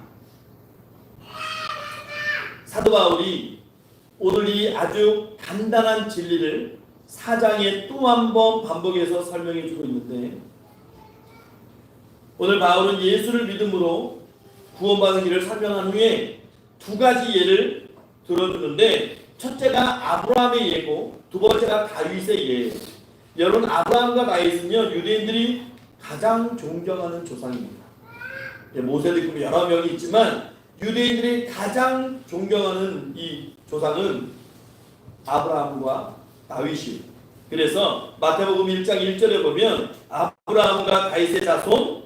사도 바울이 오늘 이 아주 간단한 진리를 4장에 또 한 번 반복해서 설명해 주고 있는데, 오늘 바울은 예수를 믿음으로 구원받은 길을 설명한 후에 두 가지 예를 들어주는데, 첫째가 아브라함의 예고 두 번째가 다윗의 예예요. 여러분, 아브라함과 다윗은요 유대인들이 가장 존경하는 조상입니다. 모세도 있고 여러 명이 있지만 유대인들이 가장 존경하는 이 조상은 아브라함과 다윗이에요. 그래서 마태복음 1장 1절에 보면 아브라함과 다윗의 자손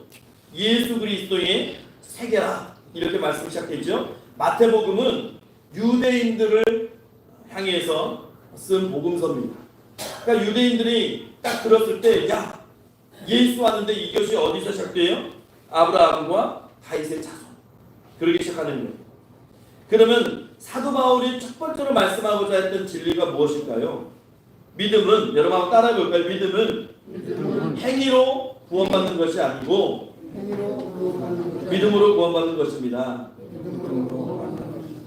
예수 그리스도의 세계라 이렇게 말씀이 시작되죠. 마태복음은 유대인들을 향해서 쓴 복음서입니다. 그러니까 유대인들이 딱 들었을 때, 야, 예수 하는데 이것이 어디서 시작돼요? 아브라함과 다윗의 자손. 그렇게 시작하는 거예요. 그러면 사도 바울이 첫 번째로 말씀하고자 했던 진리가 무엇일까요? 믿음은, 여러분 한번 따라해 볼까요? 믿음은 행위로 구원받는 것이 아니고 믿음으로 구원받는 것입니다.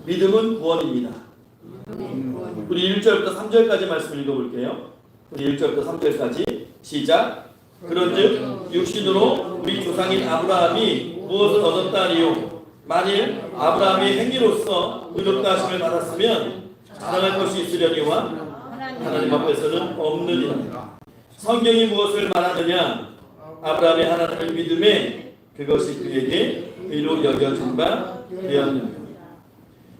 믿음은 구원입니다. 우리 1절부터 3절까지 말씀 읽어볼게요. 우리 1절부터 3절까지 시작. 그런즉 육신으로 우리 조상인 아브라함이 무엇을 얻었다 하리요? 만일 아브라함이 행위로서 의롭다 하심을 받았으면 자랑할 것이 있으려니와 하나님 앞에서는 없느니라. 성경이 무엇을 말하느냐? 아브라함이 하나님을 믿음에 그것이 그에게 의로 여겨진 바 되었느니라.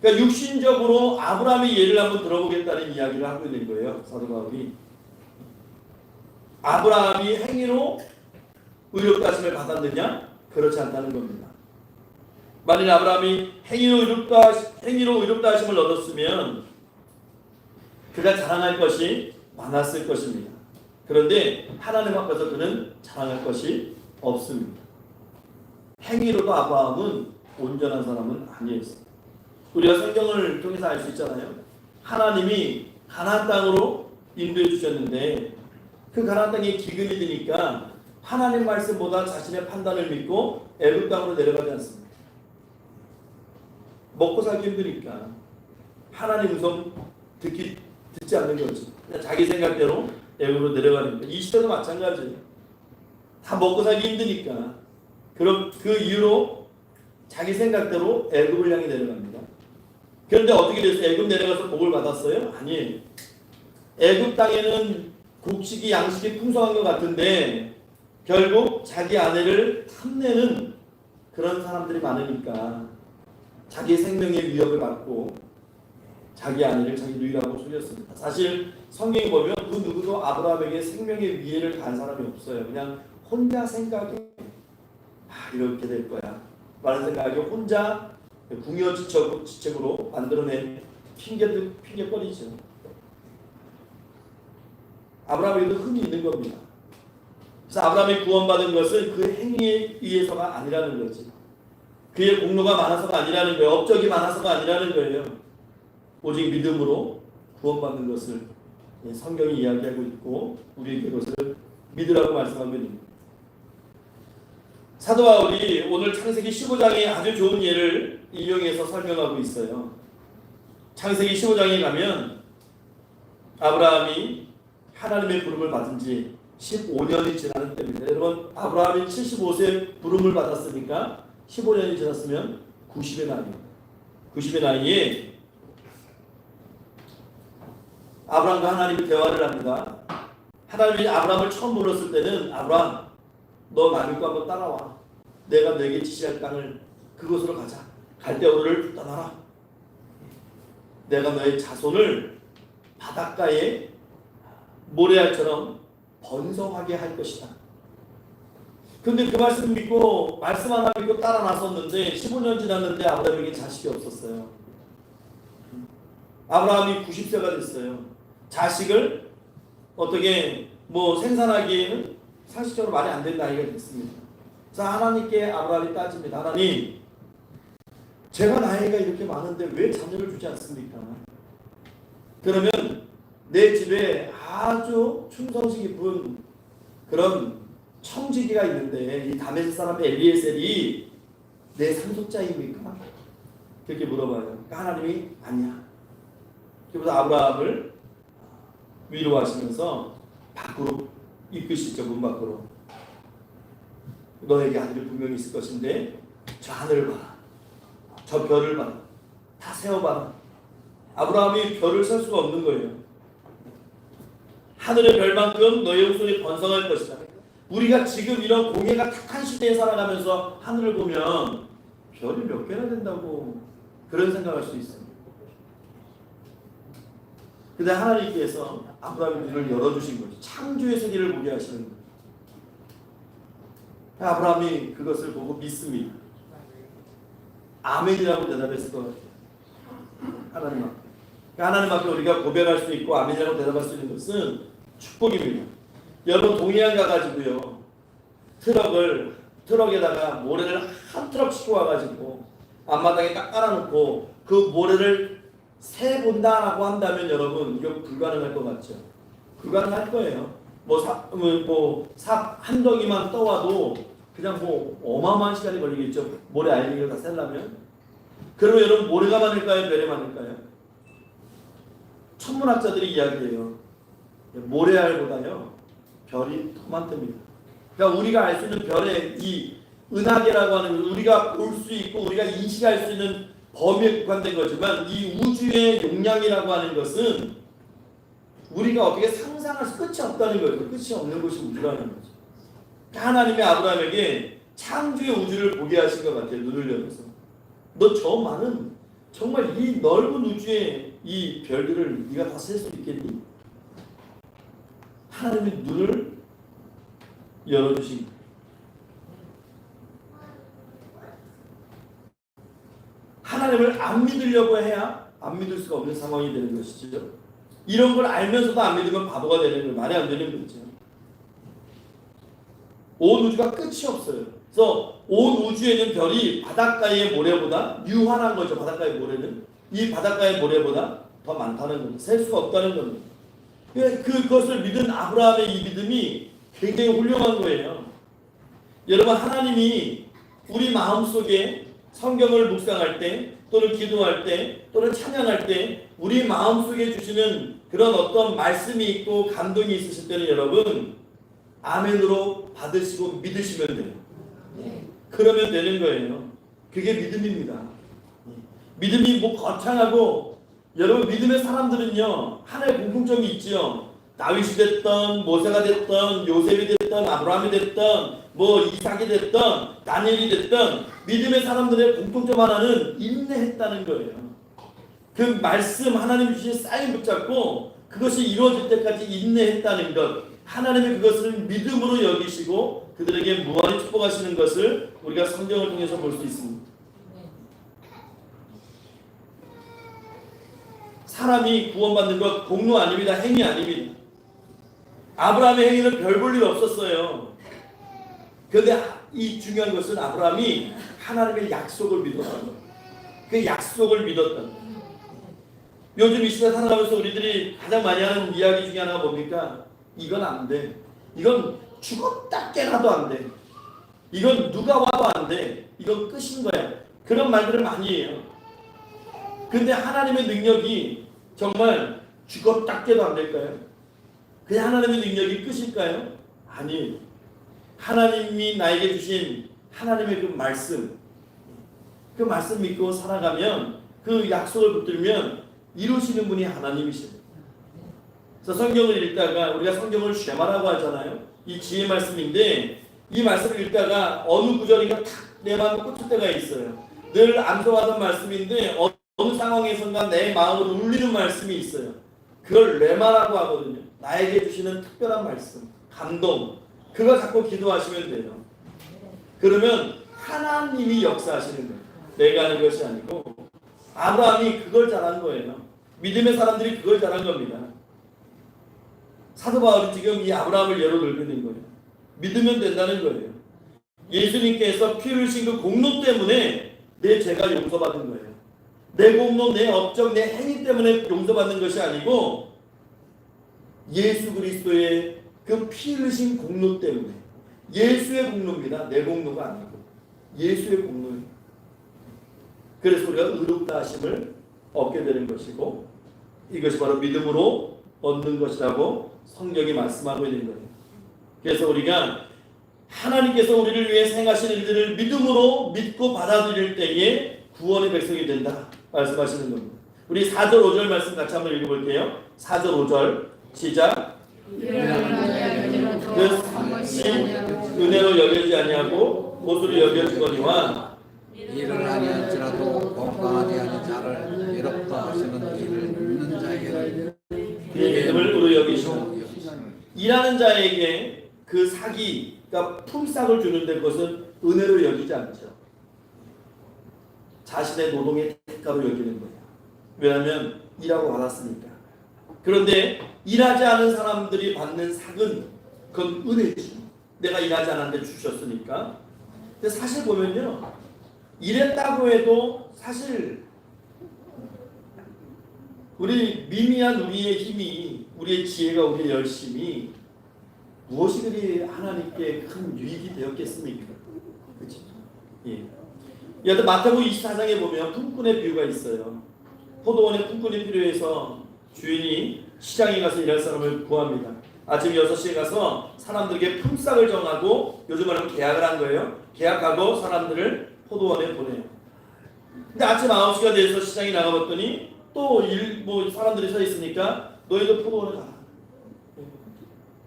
그러니까 육신적으로 아브라함의 예를 한번 들어보겠다는 이야기를 하고 있는 거예요. 사도 바울이. 아브라함이 행위로 의롭다 하심을 받았느냐? 그렇지 않다는 겁니다. 만일 아브라함이 행위로 의롭다 하심을 얻었으면 그가 자랑할 것이 많았을 것입니다. 그런데 하나님 앞에서 그는 자랑할 것이 없습니다. 행위로도 아브라함은 온전한 사람은 아니었어요. 우리가 성경을 통해서 알 수 있잖아요. 하나님이 가나안 땅으로 인도해 주셨는데 그 가나안 땅에 기근이 드니까 하나님 말씀보다 자신의 판단을 믿고 애굽 땅으로 내려가지 않습니다. 먹고 살기 힘드니까 하나님 음성 듣지 않는 거죠. 그냥 자기 생각대로 애굽으로 내려가는 거예요. 이 시대도 마찬가지예요. 다 먹고 살기 힘드니까. 그럼 그 이유로 자기 생각대로 애굽을 향해 내려갑니다. 그런데 어떻게 됐어요? 애굽 내려가서 복을 받았어요? 아니에요. 애굽 땅에는 곡식이 양식이 풍성한 것 같은데 결국 자기 아내를 탐내는 그런 사람들이 많으니까 자기 생명의 위협을 받고 자기 아내를 자기 누이라고 속였습니다. 사실 성경에 보면 그 누구도 아브라함에게 생명의 위해를 간 사람이 없어요. 그냥 혼자 생각에 이렇게 될 거야 라는 생각에 혼자 궁여지책으로 만들어낸 핑계거리죠. 아브라함에게도 흠이 있는 겁니다. 그래서 아브라함이 구원받은 것은 그 행위에 의해서가 아니라는 거지. 그의 공로가 많아서가 아니라는 거예요. 업적이 많아서가 아니라는 거예요. 오직 믿음으로 구원받는 것을 성경이 이야기하고 있고 우리에게 그것을 믿으라고 말씀하고 있습니다. 사도 바울이 오늘 창세기 15장에 아주 좋은 예를 인용해서 설명하고 있어요. 창세기 15장에 가면 아브라함이 하나님의 부름을 받은 지 15년이 지나는 때입니다. 여러분, 아브라함이 75세 부름을 받았으니까 15년이 지났으면 90의 나이입니다. 90의 나이에 아브라함과 하나님이 대화를 합니다. 하나님이 아브라함을 처음 불렀을 때는 아브라함, 너 나 믿고 한번 따라와. 내가 너에게 지시할 땅을 그곳으로 가자. 갈대우르를 떠나라. 내가 너의 자손을 바닷가에 모래알처럼 번성하게 할 것이다. 근데 그 말씀 믿고 말씀 하나 믿고 따라 나섰는데 15년 지났는데 아브라함에게 자식이 없었어요. 아브라함이 90세가 됐어요. 자식을 어떻게 생산하기에는 상식적으로 말이 안 되는 나이가 됐습니다. 그래서 하나님께 아브라함이 따집니다. 하나님, 제가 나이가 이렇게 많은데 왜 자녀를 주지 않습니까? 그러면 내 집에 아주 충성심 깊은 그런 청지기가 있는데 이 다메섹 사람 엘리에셀이 내 상속자입니까? 그렇게 물어봐요. 그러니까 하나님이 아니야. 그래서 아브라함을 위로하시면서 밖으로 이끄시죠. 문 밖으로. 너에게 아들이 분명히 있을 것인데 저 하늘을 봐라. 저 별을 봐라. 다 세어봐라. 아브라함이 별을 셀 수가 없는 거예요. 하늘의 별만큼 너의 후손이 번성할 것이다. 우리가 지금 이런 공해가 탁한 시대에 살아가면서 하늘을 보면 별이 몇 개나 된다고 그런 생각할 수 있어요. 근데 하나님께서 아브라함의 눈을 열어주신 거죠. 창조의 세계를 보게 하시는 거예요. 아브라함이 그것을 보고 믿습니다. 아멘이라고 대답했을 것 같아요. 하나님 앞에. 하나님 앞에 우리가 고백할 수 있고 아멘이라고 대답할 수 있는 것은 축복입니다. 여러분 동해안 가가지고요. 트럭에다가 모래를 한 트럭 싣고 와가지고 앞마당에 딱 깔아놓고 그 모래를 세 본다라고 한다면 여러분 이거 불가능할 것 같죠? 불가능할 거예요. 삽 한 덩이만 떠와도 그냥 어마어마한 시간이 걸리겠죠. 모래 알갱이를 다 셀려면. 그러면 여러분 모래가 많을까요? 별이 많을까요? 천문학자들이 이야기해요. 모래알보다요 별이 더 많답니다. 그러니까 우리가 알 수 있는 별의 이 은하계라고 하는 것, 우리가 볼 수 있고 우리가 인식할 수 있는 범위에 국한된 거지만 이 우주의 용량이라고 하는 것은 우리가 어떻게 상상할 수 끝이 없다는 거죠. 끝이 없는 것이 우주라는 거죠. 하나님이 아브라함에게 창조의 우주를 보게 하신 것 같아요. 눈을 열어서. 너 저 많은 정말 이 넓은 우주의 이 별들을 네가 다 셀 수 있겠니? 하나님이 눈을 열어주신 거예요. 하나님을 안 믿으려고 해야 안 믿을 수가 없는 상황이 되는 것이죠. 이런 걸 알면서도 안 믿으면 바보가 되는 거예요. 말이 안 되는 거죠. 온 우주가 끝이 없어요. 그래서 온 우주에는 별이 바닷가의 모래보다 유한한 거죠. 바닷가의 모래는 이 바닷가의 모래보다 더 많다는 겁니다. 셀 수가 없다는 겁니다. 그것을 믿은 아브라함의 이 믿음이 굉장히 훌륭한 거예요. 여러분 하나님이 우리 마음속에 성경을 묵상할 때 또는 기도할 때 또는 찬양할 때 우리 마음속에 주시는 그런 어떤 말씀이 있고 감동이 있으실 때는 여러분 아멘으로 받으시고 믿으시면 돼요. 그러면 되는 거예요. 그게 믿음입니다. 믿음이 거창하고 여러분 믿음의 사람들은요 하나의 공통점이 있죠. 다윗이 됐던 모세가 됐던 요셉이 됐던 아브라함이 됐던 이삭이 됐던 다니엘이 됐던 믿음의 사람들의 공통점 하나는 인내했다는 거예요. 그 말씀 하나님이 주신 사인 붙잡고 그것이 이루어질 때까지 인내했다는 것, 하나님이 그것을 믿음으로 여기시고 그들에게 무한히 축복하시는 것을 우리가 성경을 통해서 볼 수 있습니다. 사람이 구원받는 것 공로 아닙니다. 행위 아닙니다. 아브라함의 행위는 별 볼 일 없었어요. 그런데 이 중요한 것은 아브라함이 하나님의 약속을 믿었다는 거예요. 그 약속을 믿었다는 거예요. 요즘 이 시대 살아가면서 우리들이 가장 많이 하는 이야기 중에 하나가 뭡니까? 이건 안 돼. 이건 죽었다 깨나도 안 돼. 이건 누가 와도 안 돼. 이건 끝인 거야. 그런 말들을 많이 해요. 근데 하나님의 능력이 정말 죽었다 깨도 안 될까요? 그냥 하나님의 능력이 끝일까요? 아니에요. 하나님이 나에게 주신 하나님의 그 말씀 믿고 살아가면 그 약속을 붙들면 이루시는 분이 하나님이십니다. 그래서 성경을 읽다가 우리가 성경을 쉐마라고 하잖아요. 이 지혜 말씀인데 이 말씀을 읽다가 어느 구절인가 탁 내 마음에 꽂힐 때가 있어요. 늘 암송하던 말씀인데 어느 상황에선가 내 마음을 울리는 말씀이 있어요. 그걸 레마라고 하거든요. 나에게 주시는 특별한 말씀, 감동. 그거 갖고 기도하시면 돼요. 그러면 하나님이 역사하시는 거예요. 내가 하는 것이 아니고 아브라함이 그걸 잘한 거예요. 믿음의 사람들이 그걸 잘한 겁니다. 사도 바울이 지금 이 아브라함을 예로 들고 있는 거예요. 믿으면 된다는 거예요. 예수님께서 피 흘리신 그 공로 때문에 내 죄가 용서받은 거예요. 내 공로, 내 업적, 내 행위 때문에 용서받는 것이 아니고 예수 그리스도의 그 피 흘리신 공로 때문에, 예수의 공로입니다. 내 공로가 아니고 예수의 공로예요. 그래서 우리가 의롭다 하심을 얻게 되는 것이고, 이것이 바로 믿음으로 얻는 것이라고 성경이 말씀하고 있는 거예요. 그래서 우리가 하나님께서 우리를 위해 행하신 일들을 믿음으로 믿고 받아들일 때에 구원의 백성이 된다 말씀하시는 겁니다. 우리 4절 5절 말씀 같이 한번 읽어볼게요. 4절 5절 시작. 그 상시 은혜로 여겨지지 아니하고 못으로 여겨지거니와 일을 아니할지라도 건강하지 않은 자를 이롭다 하시는 일을 믿는 자에게는 그의 믿음을 의로 여기시고, 일하는 자에게 그 사기가 품삯을 주는데 그것은 은혜로 여기지 않죠. 자신의 노동의 대가로 여기는 거예요. 왜냐하면 일하고 받았으니까. 그런데 일하지 않은 사람들이 받는 삭은 그건 은혜지. 내가 일하지 않았는데 주셨으니까. 근데 사실 보면요, 일했다고 해도 사실 우리 미미한 우리의 힘이, 우리의 지혜가, 우리의 열심이 무엇이 그리 하나님께 큰 유익이 되었겠습니까? 그렇죠? 예. 여하튼 마태복음 24장에 보면 품꾼의 비유가 있어요. 포도원에 품꾼이 필요해서 주인이 시장에 가서 일할 사람을 구합니다. 아침 6시에 가서 사람들에게 품삯을 정하고, 요즘 말하면 계약을 한 거예요. 계약하고 사람들을 포도원에 보내요. 근데 아침 9시가 돼서 시장에 나가봤더니 또 사람들이 서 있으니까 너희도 포도원에 가라.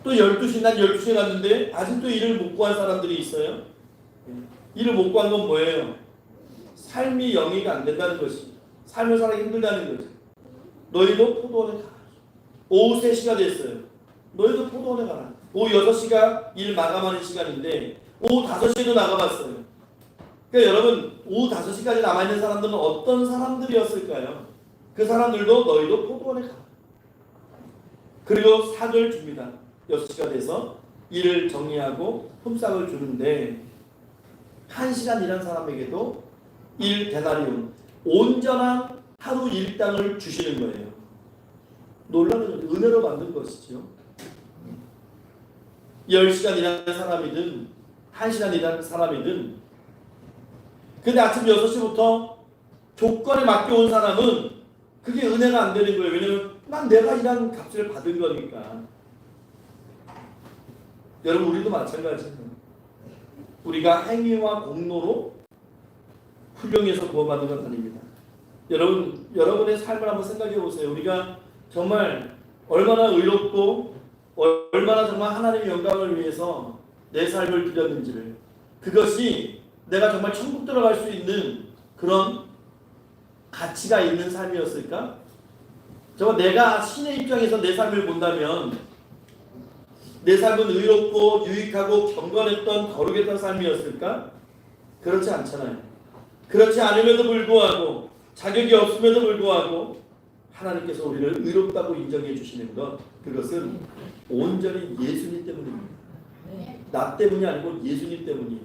또 12시, 난 12시에 갔는데 아직도 일을 못 구한 사람들이 있어요. 일을 못 구한 건 뭐예요? 삶이 영위가 안 된다는 것이, 삶을 살기 힘들다는 거지. 너희도 포도원에 가라. 오후 3시가 됐어요. 너희도 포도원에 가라. 오후 6시가 일 마감하는 시간인데 오후 5시에도 나가봤어요. 그러니까 여러분, 오후 5시까지 남아있는 사람들은 어떤 사람들이었을까요? 그 사람들도 너희도 포도원에 가라. 그리고 삭을 줍니다. 6시가 돼서 일을 정리하고 품삯을 주는데, 1시간 일한 사람에게도 1데나리온, 온전한 하루 일당을 주시는 거예요. 놀라운 은혜로 만든 것이죠. 10시간 일하는 사람이든 1시간 일하는 사람이든, 근데 아침 6시부터 조건에 맡겨온 사람은 그게 은혜가 안 되는 거예요. 왜냐면 난 내가 일한 값을 받은 거니까. 여러분, 우리도 마찬가지예요. 우리가 행위와 공로로 훌륭해서 구원받는 건 아닙니다. 여러분의 삶을 한번 생각해 보세요. 우리가 정말 얼마나 의롭고 얼마나 정말 하나님의 영광을 위해서 내 삶을 드렸는지를, 그것이 내가 정말 천국 들어갈 수 있는 그런 가치가 있는 삶이었을까? 정말 내가 신의 입장에서 내 삶을 본다면 내 삶은 의롭고 유익하고 경건했던 거룩했던 삶이었을까? 그렇지 않잖아요. 그렇지 않음에도 불구하고, 자격이 없음에도 불구하고 하나님께서 우리를 의롭다고 인정해 주시는 것, 그것은 온전히 예수님 때문입니다. 나 때문이 아니고 예수님 때문이에요.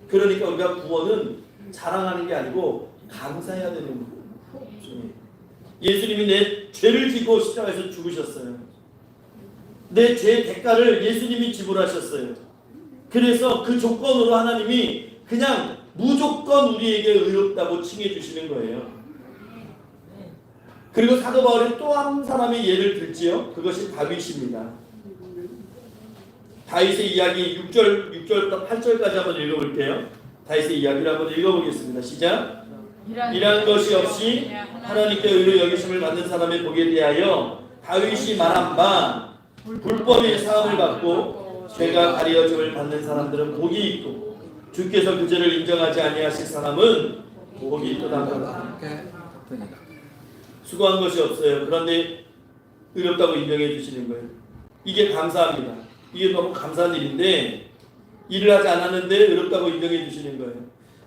그러니까 우리가 구원은 자랑하는 게 아니고 감사해야 되는 거예요. 예수님이 내 죄를 지고 십자가에서 죽으셨어요. 내 죄의 대가를 예수님이 지불하셨어요. 그래서 그 조건으로 하나님이 그냥 무조건 우리에게 의롭다고 칭해 주시는 거예요. 그리고 사도 바울이 또 한 사람의 예를 들지요. 그것이 다윗입니다. 다윗의 이야기 6절부터 8절까지 한번 읽어볼게요. 다윗의 이야기를 한번 읽어보겠습니다. 시작. 일한 것이 없이 하나님께 의로 여기심을 받는 사람의 복에 대하여 다윗이 말한 바, 불법의 사함을 받고 죄가 가려짐을 받는 사람들은 복이 있고 주께서 그 죄를 인정하지 아니하실 사람은 복이 있도다. 수고한 것이 없어요. 그런데 의롭다고 인정해 주시는 거예요. 이게 감사합니다. 이게 너무 감사한 일인데, 일을 하지 않았는데 의롭다고 인정해 주시는 거예요.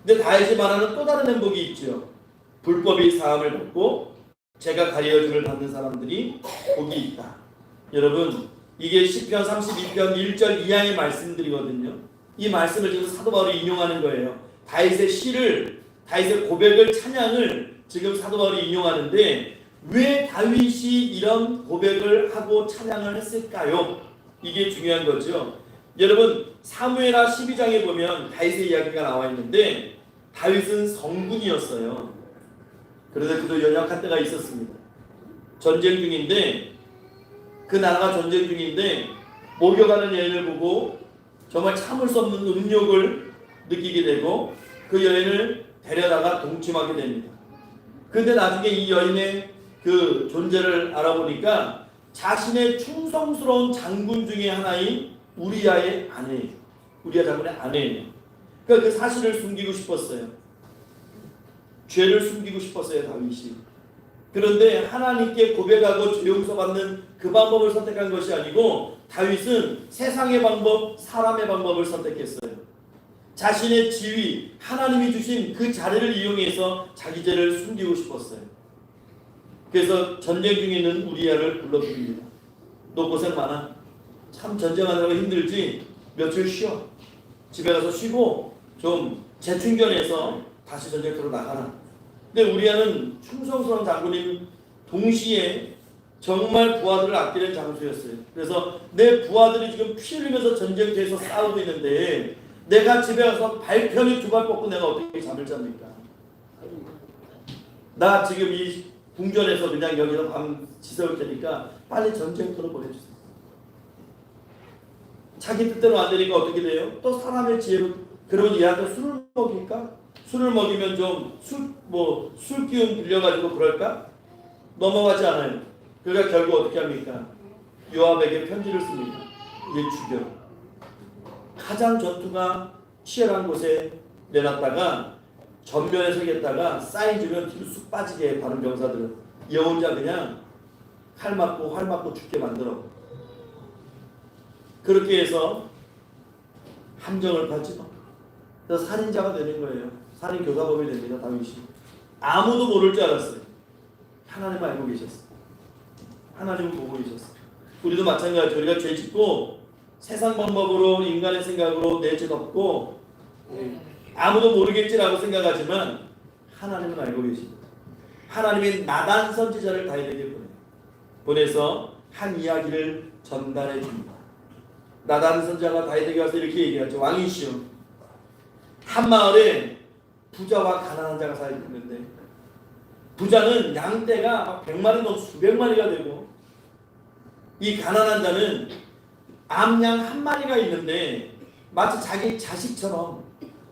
근데 다윗이 말하는 또 다른 행복이 있죠. 불법이 사함을 받고 죄가 가려짐을 받는 사람들이 복이 있다. 여러분, 이게 시편 32편 1절 이하의 말씀들이거든요. 이 말씀을 지금 사도 바울이 인용하는 거예요. 다윗의 시를, 다윗의 고백을, 찬양을 지금 사도 바울이 인용하는데 왜 다윗이 이런 고백을 하고 찬양을 했을까요? 이게 중요한 거죠. 여러분 사무엘하 12장에 보면 다윗의 이야기가 나와 있는데 다윗은 성군이었어요. 그래서 그도 연약한 때가 있었습니다. 전쟁 중인데 그 나라가 전쟁 중인데 목욕하는 여인을 보고 정말 참을 수 없는 음욕을 느끼게 되고 그 여인을 데려다가 동침하게 됩니다. 근데 나중에 이 여인의 그 존재를 알아보니까 자신의 충성스러운 장군 중에 하나인 우리아의 아내예요. 우리아 장군의 아내예요. 그러니까 그 사실을 숨기고 싶었어요. 죄를 숨기고 싶었어요, 다윗이. 그런데 하나님께 고백하고 죄 용서받는 그 방법을 선택한 것이 아니고 다윗은 세상의 방법, 사람의 방법을 선택했어요. 자신의 지위, 하나님이 주신 그 자리를 이용해서 자기 죄를 숨기고 싶었어요. 그래서 전쟁 중에 있는 우리아를 불러드립니다. 너 고생 많아. 참 전쟁하느라고 힘들지. 며칠 쉬어. 집에 가서 쉬고 좀 재충전해서 다시 전쟁터로 나가라. 근데 우리아는 충성스러운 장군인 동시에 정말 부하들을 아끼는 장수였어요. 그래서 내 부하들이 지금 피 흘리면서 전쟁터에서 싸우고 있는데 내가 집에 가서 발편이 두 발 뻗고 내가 어떻게 잠을 잡니까? 나 지금 이 궁전에서 그냥 여기서 밤 지새울 테니까 빨리 전쟁터로 보내주세요. 자기 뜻대로 안 되니까 어떻게 돼요? 또 사람의 지혜로. 그러면 얘한테 술을 먹일까? 술을 먹이면 좀 술 기운 빌려가지고 그럴까? 넘어가지 않아요. 그러니까 결국 어떻게 합니까? 요압에게 편지를 씁니다. 얘 죽여. 가장 전투가 치열한 곳에 내놨다가 전면에 서겠다가 사인 주면 뒤로 쑥 빠지게 해. 다른 병사들은 얘 혼자 그냥 칼 맞고 활 맞고 죽게 만들어. 그렇게 해서 함정을 파죠. 그래서 살인자가 되는 거예요. 살인 교사범이 됩니다. 다윗이. 아무도 모를 줄 알았어요. 하나님 알고 계셨어요. 하나님은 보고 계셨어요. 우리도 마찬가지죠. 우리가 죄 짓고 세상 방법으로 인간의 생각으로 내 죄 덮고 아무도 모르겠지라고 생각하지만 하나님은 알고 계십니다. 하나님이 나단 선지자를 다윗에게 보내서 한 이야기를 전달해 줍니다. 나단 선지자가 다윗에게 와서 이렇게 얘기하죠. 왕이시여, 한 마을에 부자와 가난한 자가 살고 있는데 부자는 양떼가 100마리 넘고 수백 마리가 되고 이 가난한 자는 암양 한 마리가 있는데 마치 자기 자식처럼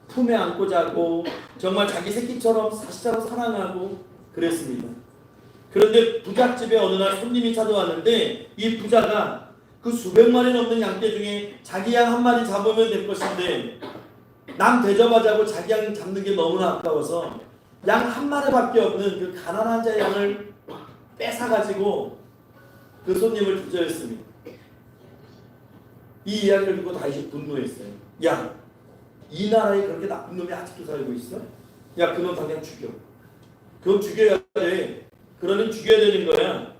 품에 안고 자고 정말 자기 새끼처럼 사실처럼 사랑하고 그랬습니다. 그런데 부잣집에 어느 날 손님이 찾아왔는데 이 부자가 그 수백 마리 넘는 양떼 중에 자기 양 한 마리 잡으면 될 것인데 남 대접하자고 자기 양 잡는 게 너무나 아까워서 양 한 마리밖에 없는 그 가난한 자의 양을 뺏어가지고 그 손님을 주저했습니다. 이 이야기를 듣고 다윗이 분노했어요. 야, 이 나라에 그렇게 나쁜 놈이 아직도 살고 있어? 야, 그놈 당장 죽여. 그럼 죽여야 돼. 그러면 죽여야 되는 거야.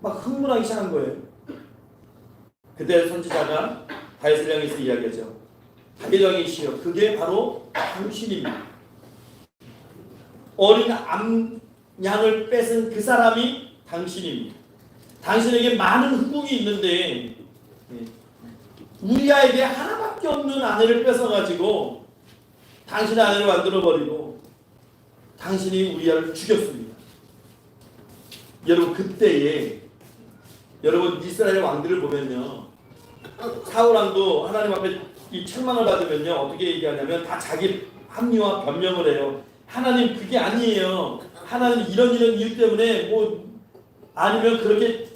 막 흥분하기 시작한 거예요. 그때 선지자가 다윗을 향해서 이야기하죠. 다윗 왕이시여, 그게 바로 당신입니다. 어린 양을 뺏은 그 사람이 당신입니다. 당신에게 많은 후궁이 있는데 우리아에게 하나밖에 없는 아내를 뺏어가지고 당신의 아내를 만들어버리고 당신이 우리아를 죽였습니다. 여러분, 그때에 여러분 이스라엘 왕들을 보면요, 사울왕도 하나님 앞에 이 책망을 받으면요 어떻게 얘기하냐면 다 자기 합리화 변명을 해요. 하나님 그게 아니에요. 하나님 이런 이유 때문에 뭐 아니면 그렇게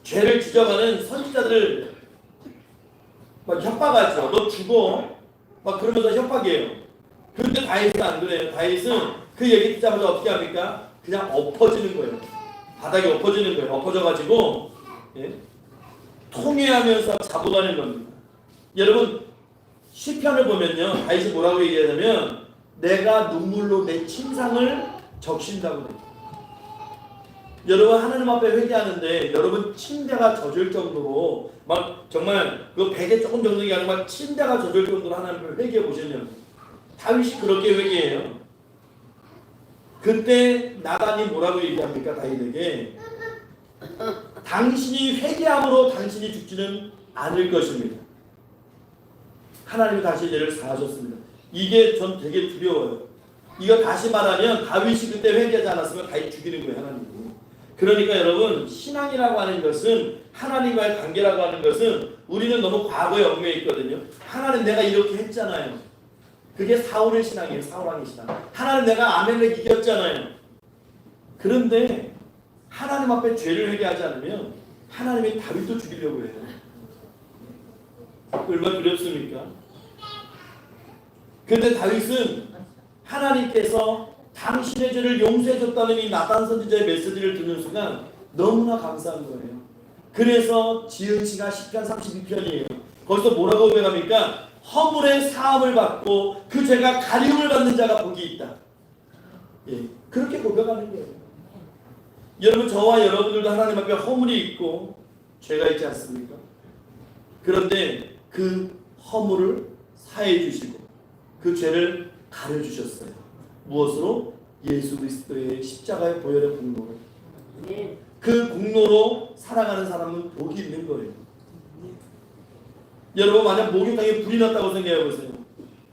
죄를 지적하는 선지자들을 막 협박하죠. 너 죽어. 막 그러면서 협박해요. 그런데 다윗은 안 그래요. 다윗은 그 얘기 듣자마자 어떻게 합니까? 그냥 엎어지는 거예요. 바닥에 엎어지는 거예요. 엎어져가지고 통회하면서 잡아가는 겁니다. 여러분 시편을 보면요 다윗이 뭐라고 얘기하냐면 내가 눈물로 내 침상을 적신다고 돼요. 여러분 하나님 앞에 회개하는데 여러분 침대가 젖을 정도로 막 정말 그 베개 조금 정도가 아니라 막 침대가 젖을 정도로 하나님 앞에 회개해 보시면 다윗이 그렇게 회개해요. 그때 나단이 뭐라고 얘기합니까? 다윗에게 당신이 회개함으로 당신이 죽지는 않을 것입니다. 하나님이 다시 죄를 사하셨습니다. 이게 전 되게 두려워요. 이거 다시 말하면 다윗이 그때 회개하지 않았으면 다윗 죽이는 거예요, 하나님이. 그러니까 여러분, 신앙이라고 하는 것은, 하나님과의 관계라고 하는 것은 우리는 너무 과거에 얽매여 있거든요. 하나님 내가 이렇게 했잖아요. 그게 사울의 신앙이에요. 사울왕의 신앙. 하나님 내가 아멜렉 이겼잖아요. 그런데 하나님 앞에 죄를 회개하지 않으면 하나님이 다윗도 죽이려고 해요. 얼마나 두렵습니까? 그런데 다윗은 하나님께서 당신의 죄를 용서해줬다는 이 나단 선지자의 메시지를 듣는 순간 너무나 감사한 거예요. 그래서 지은 시가 10편 32편이에요. 거기서 뭐라고 고백합니까? 허물의 사함을 받고 그 죄가 가리움을 받는 자가 복이 있다. 예, 그렇게 고백하는 거예요. 여러분, 저와 여러분들도 하나님 앞에 허물이 있고 죄가 있지 않습니까? 그런데 그 허물을 사해 주시고 그 죄를 가려 주셨어요. 무엇으로? 예수 그리스도의 십자가의 보혈의 공로로. 그 공로로 살아가는 사람은 복이 있는 거예요. 여러분, 만약 목욕탕에 불이 났다고 생각해 보세요.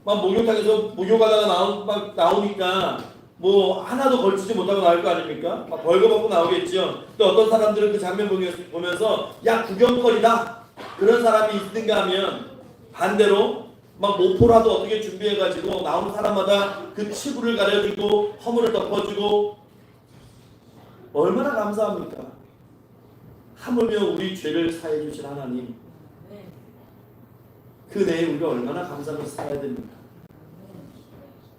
막 목욕탕에서 목욕하다가 나오니까 뭐 하나도 걸치지 못하고 나올 거 아닙니까? 막 벌거벗고 나오겠죠. 또 어떤 사람들은 그 장면 보면서 야, 구경거리다, 그런 사람이 있는가 하면, 반대로 막 모포라도 어떻게 준비해가지고 나오는 사람마다 그 치부를 가려주고 허물을 덮어주고, 얼마나 감사합니까? 하물며 우리 죄를 사해 주신 하나님, 그 내에 우리가 얼마나 감사하며 살아야 됩니까?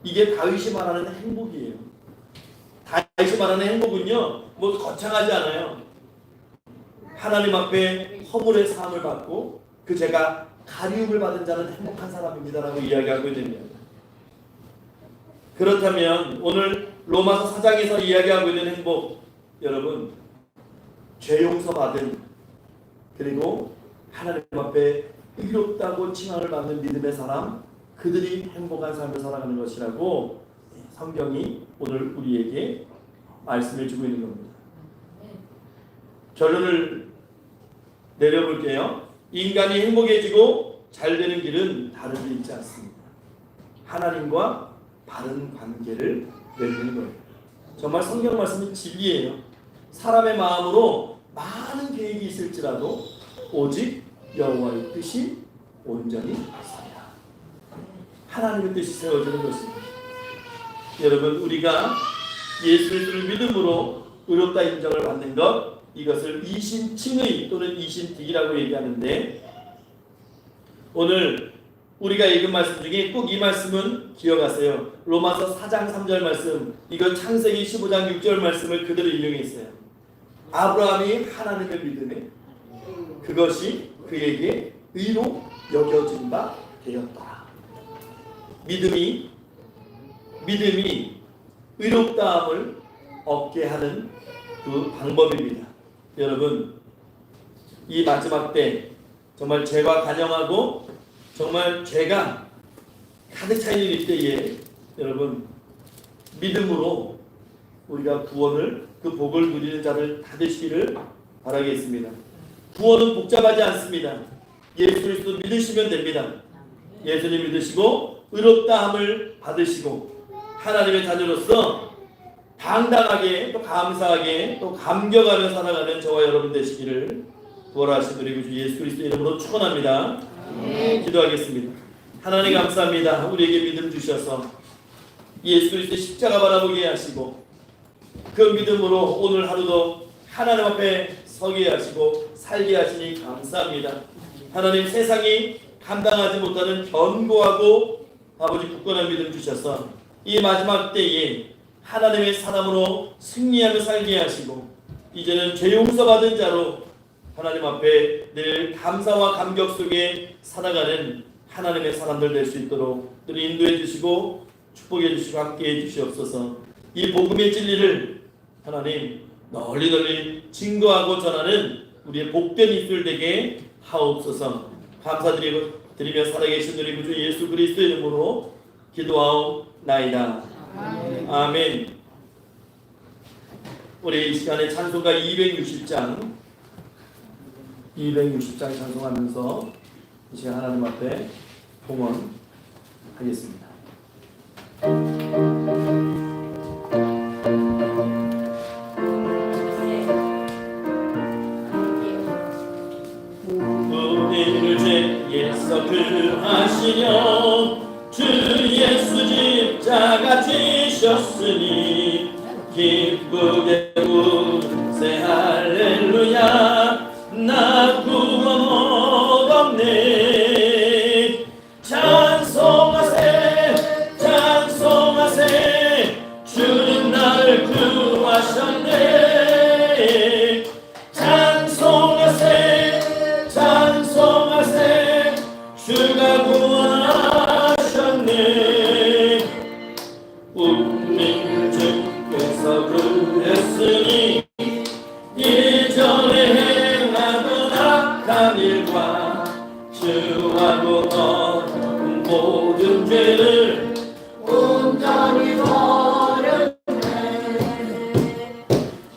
이게 다윗이 말하는 행복이에요. 다윗이 말하는 행복은요, 뭐 거창하지 않아요. 하나님 앞에 허물의 사함을 받고 그 죄가 가리움을 받은 자는 행복한 사람입니다라고 이야기하고 있는 겁니다. 그렇다면 오늘 로마서 4장에서 이야기하고 있는 행복, 여러분, 죄 용서받은, 그리고 하나님 앞에 의롭다고 칭함을 받는 믿음의 사람, 그들이 행복한 삶을 살아가는 것이라고 성경이 오늘 우리에게 말씀을 주고 있는 겁니다. 결론을 내려볼게요. 인간이 행복해지고 잘 되는 길은 다른 데 있지 않습니다. 하나님과 바른 관계를 맺는 거예요. 정말 성경 말씀은 진리예요. 사람의 마음으로 많은 계획이 있을지라도 오직 여호와의 뜻이 온전히 서리라. 하나님의 뜻이 세워지는 것입니다. 여러분, 우리가 예수 그리스도를 믿음으로 의롭다 인정을 받는 것, 이것을 이신칭의 또는 이신득이라고 얘기하는데, 오늘 우리가 읽은 말씀 중에 꼭 이 말씀은 기억하세요. 로마서 4장 3절 말씀, 이건 창세기 15장 6절 말씀을 그대로 인용했어요. 아브라함이 하나님을 믿음에 그것이 그에게 의로 여겨진 바 되었다. 믿음이 의롭다함을 얻게 하는 그 방법입니다. 여러분, 이 마지막 때 정말 죄가 간영하고 정말 죄가 가득 차 있는 이때에 여러분, 믿음으로 우리가 구원을, 그 복을 누리는 자를 다 되시기를 바라겠습니다. 구원은 복잡하지 않습니다. 예수 그리스도 믿으시면 됩니다. 예수님 믿으시고 의롭다함을 받으시고 하나님의 자녀로서 당당하게, 또 감사하게, 또 감격하며 살아가는 저와 여러분 되시기를 구원하신 우리 구주 예수 그리스도의 이름으로 축원합니다. 기도하겠습니다. 하나님 감사합니다. 우리에게 믿음 주셔서 예수 그리스도의 십자가 바라보게 하시고 그 믿음으로 오늘 하루도 하나님 앞에 서게 하시고 살게 하시니 감사합니다. 하나님, 세상이 감당하지 못하는 견고하고 아버지 굳건한 믿음 주셔서 이 마지막 때에 하나님의 사람으로 승리하며 살게 하시고 이제는 죄 용서받은 자로 하나님 앞에 늘 감사와 감격 속에 살아가는 하나님의 사람들 될 수 있도록 늘 인도해 주시고 축복해 주시고 함께해 주시옵소서. 이 복음의 진리를 하나님 널리 증거하고 전하는 우리의 복된 입술 되게 하옵소서. 감사드리며 살아계신 우리 구주 예수 그리스도의 이름으로 기도하옵나이다. 아멘. 우리 이 시간에 찬송가 260장 찬송하면서 이 시간 하나님 앞에 봉헌하겠습니다. 우리를 죄에서 구하시려 주 예수 십자가 지셨으니 기쁘게 웃세 할렐루야 나 구원 얻었네. 찬송하세 찬송하세 주님 나를 구하셨네. 찬송하세 찬송하세 주가 구원하셨네. 우리를 주께서 구했으니 이전에 행하던 악한 일과 주하고 어떤 모든 죄를 온전히 버렸네.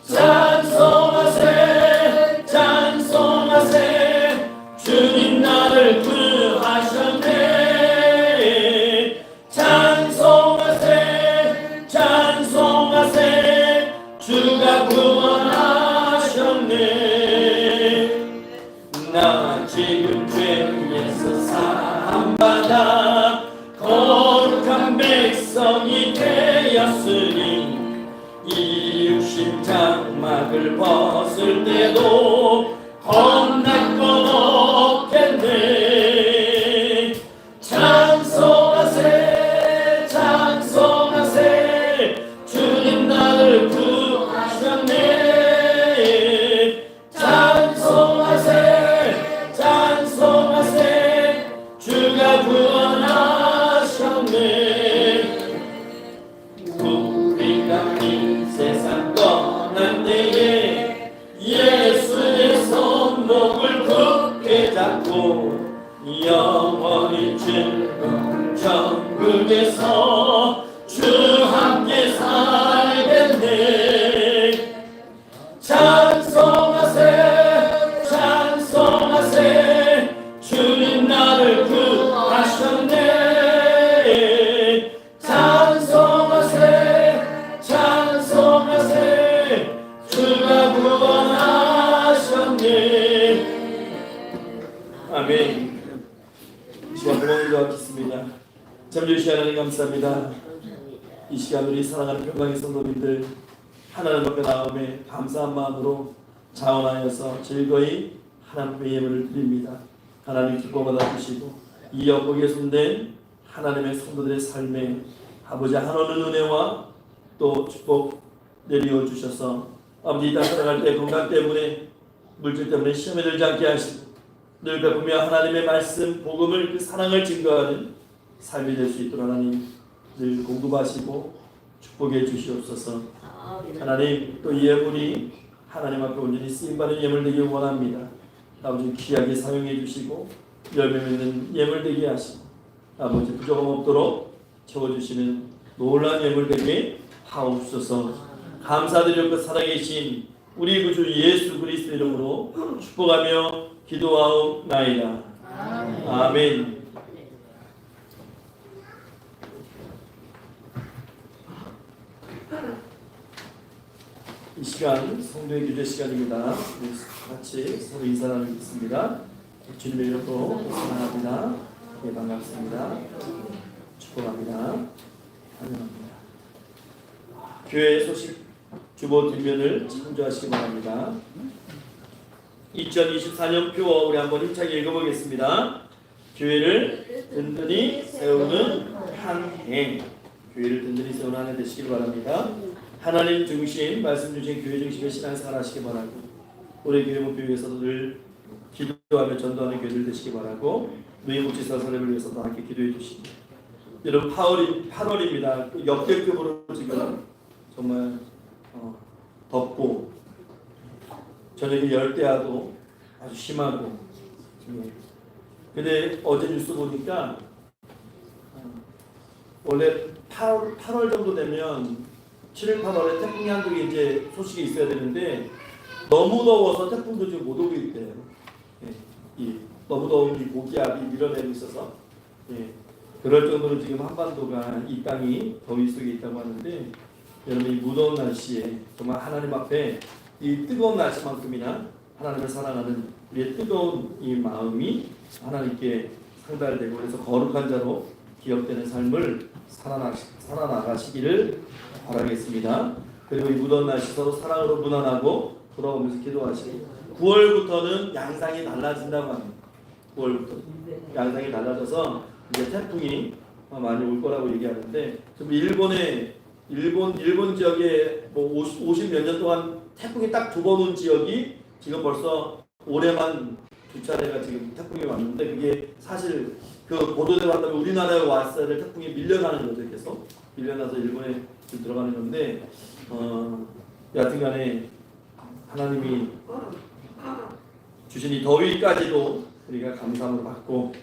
찬송하세 찬송하세 주님 나를 구하셨네. 찬송하세 찬송하세 주가 구원하셨네. 나 지금 죄에서 사함받아 거룩한 백성이 되었으니 이 육신 장막을 벗을 때도 겁날 건 없겠네. 찬송하세 찬송하세 주님 나를 구하셨네. 찬송하세 찬송하세 주가 구원하셨네. 우리가 이 세상 떠날 때에 예수의 손목을 굳게 잡고 영원히 즐거운 천국에서 주 함께 살겠네. 찬송하세 찬송하세 주님 나를 구하셨네. 찬송하세 찬송하세 주가 구원하셨네. 아멘. 이 시간 봉헌을 기도하겠습니다. 잠시 하나님 감사합니다. 이 시간 우리 사랑하는 평강의 성도님들 하나님 앞에 나옴에 감사한 마음으로 자원하여서 즐거이 하나님의 예물을 드립니다. 하나님 기뻐받아 주시고 이 연복에 손댄 하나님의 성도들의 삶에 아버지 한없는 은혜와 또 축복 내려 주셔서 아버지 이 땅 살아갈 때 건강 때문에 물질 때문에 시험에 들지 않게 하시고 늘 베푸며 하나님의 말씀 복음을 그 사랑을 증거하는 삶이 될 수 있도록 하나님 늘 공급하시고 축복해 주시옵소서. 하나님 또 이 예물이 하나님 앞에 온전히 쓰임받는 예물 되길 원합니다. 아버지 귀하게 사용해 주시고 열매 맺는 예물 되게 하시고 아버지 부족함 없도록 채워주시는 놀라운 예물 되게 하옵소서. 감사드리고 살아계신 우리 구주 예수 그리스도 이름으로 축복하며 기도하옵나이다. 아멘. 이 시간 성도의 교제 시간입니다. 같이 서로 인사 나누겠습니다. 주님의 이름으로 사랑합니다. 예, 반갑습니다. 축복합니다. 환영합니다. 교회 소식 주보 뒷면을 참조하시기 바랍니다. 2024년 표 우리 한번 힘차게 읽어보겠습니다. 교회를 든든히 세우는 한 해. 교회를 든든히 세우는 한 해 되시길 바랍니다. 하나님 중심, 말씀 중심, 교회 중심의 신앙생활 하시기 바라고 우리 교회 목표 위해서도 늘 기도하며 전도하는 교회들 되시기 바라고 노인복지사 사람을 위해서도 함께 기도해 주시기. 여러분 8월입니다. 역대급으로 지금 정말 덥고 저녁에 열대야도 아주 심하고. 근데 어제 뉴스 보니까 원래 8월 정도 되면 7월, 8월에 태풍이 한두 개 이제 소식이 있어야 되는데 너무 더워서 태풍도 지금 못 오고 있대요. 너무 더운 이 고기압이 밀어내고 있어서 그럴 정도로 지금 한반도가 이 땅이 더위 속에 있다고 하는데 여러분 이 무더운 날씨에 정말 하나님 앞에 이 뜨거운 날씨만큼이나 하나님을 사랑하는 우리의 뜨거운 이 마음이 하나님께 상달되고 그래서 거룩한 자로 기억되는 삶을 살아나가시기를 바라겠습니다. 그리고 이 무더운 날씨 서로 사랑으로 무난하고 돌아오면서 기도하시고 9월부터는 양상이 달라진다고 합니다. 9월부터 양상이 달라져서 이제 태풍이 많이 올 거라고 얘기하는데 지금 일본 지역에 뭐 50 몇 년 동안 태풍이 딱 두 번 온 지역이 지금 벌써 올해만 2차례가 지금 태풍이 왔는데 그게 사실 그 보도대로 한다면 우리나라에 왔어야 될 태풍이 밀려나는 거죠. 계속 밀려나서 일본에 들어가는 건데 여하튼간에 하나님이 주신 이 더위까지도 우리가 감사함으로 받고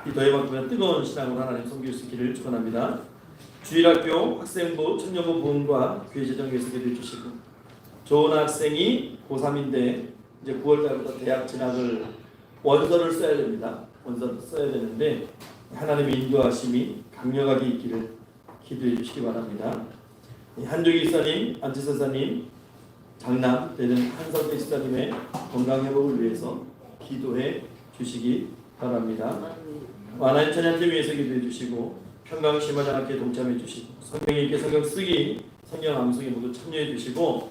이 더위만큼은 뜨거운 신앙으로 하나님 섬길 수 있기를 축원합니다. 주일학교 학생부 청년부 부흥과 교회재정 위해서 기도해 주시고 좋은 학생이 고3인데 이제 9월달부터 대학 진학을 원서를 써야 됩니다. 원서를 써야 되는데 하나님의 인도하심이 강력하게 있기를 기도해 주시기 바랍니다. 한종희 집사님, 안지선사님, 장남 되는 한석대 집사님의 건강 회복을 위해서 기도해 주시기 바랍니다. 완화인 찬양팀 위해서 기도해 주시고 평강심화장학회 동참해 주시고 성령 읽기 성경 쓰기 성경 암송에 모두 참여해 주시고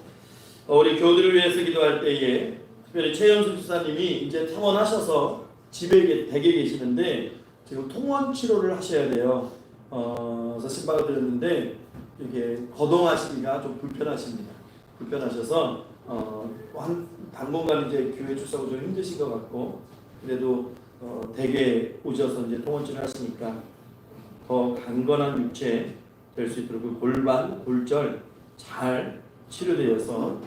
우리 교우들을 위해서 기도할 때에 특별히 최영수 집사님이 이제 퇴원하셔서 집에 댁에 계시는데 지금 통원 치료를 하셔야 돼요. 그래서 신방을 드렸는데 이렇게 거동하시기가 좀 불편하십니다. 불편하셔서 당분간 이제 교회 출석은 좀 힘드신 것 같고 그래도 댁에 오셔서 이제 통원치를 하시니까 더 강건한 육체 될 수 있도록 그 골반, 골절 잘 치료되어서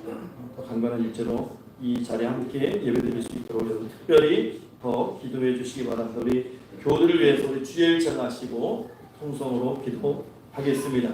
더 강건한 육체로 이 자리에 함께 예배드릴 수 있도록 특별히 더 기도해 주시기 바랍니다. 우리 교우들을 위해서 우리 주일 정하시고 통성으로 기도하겠습니다.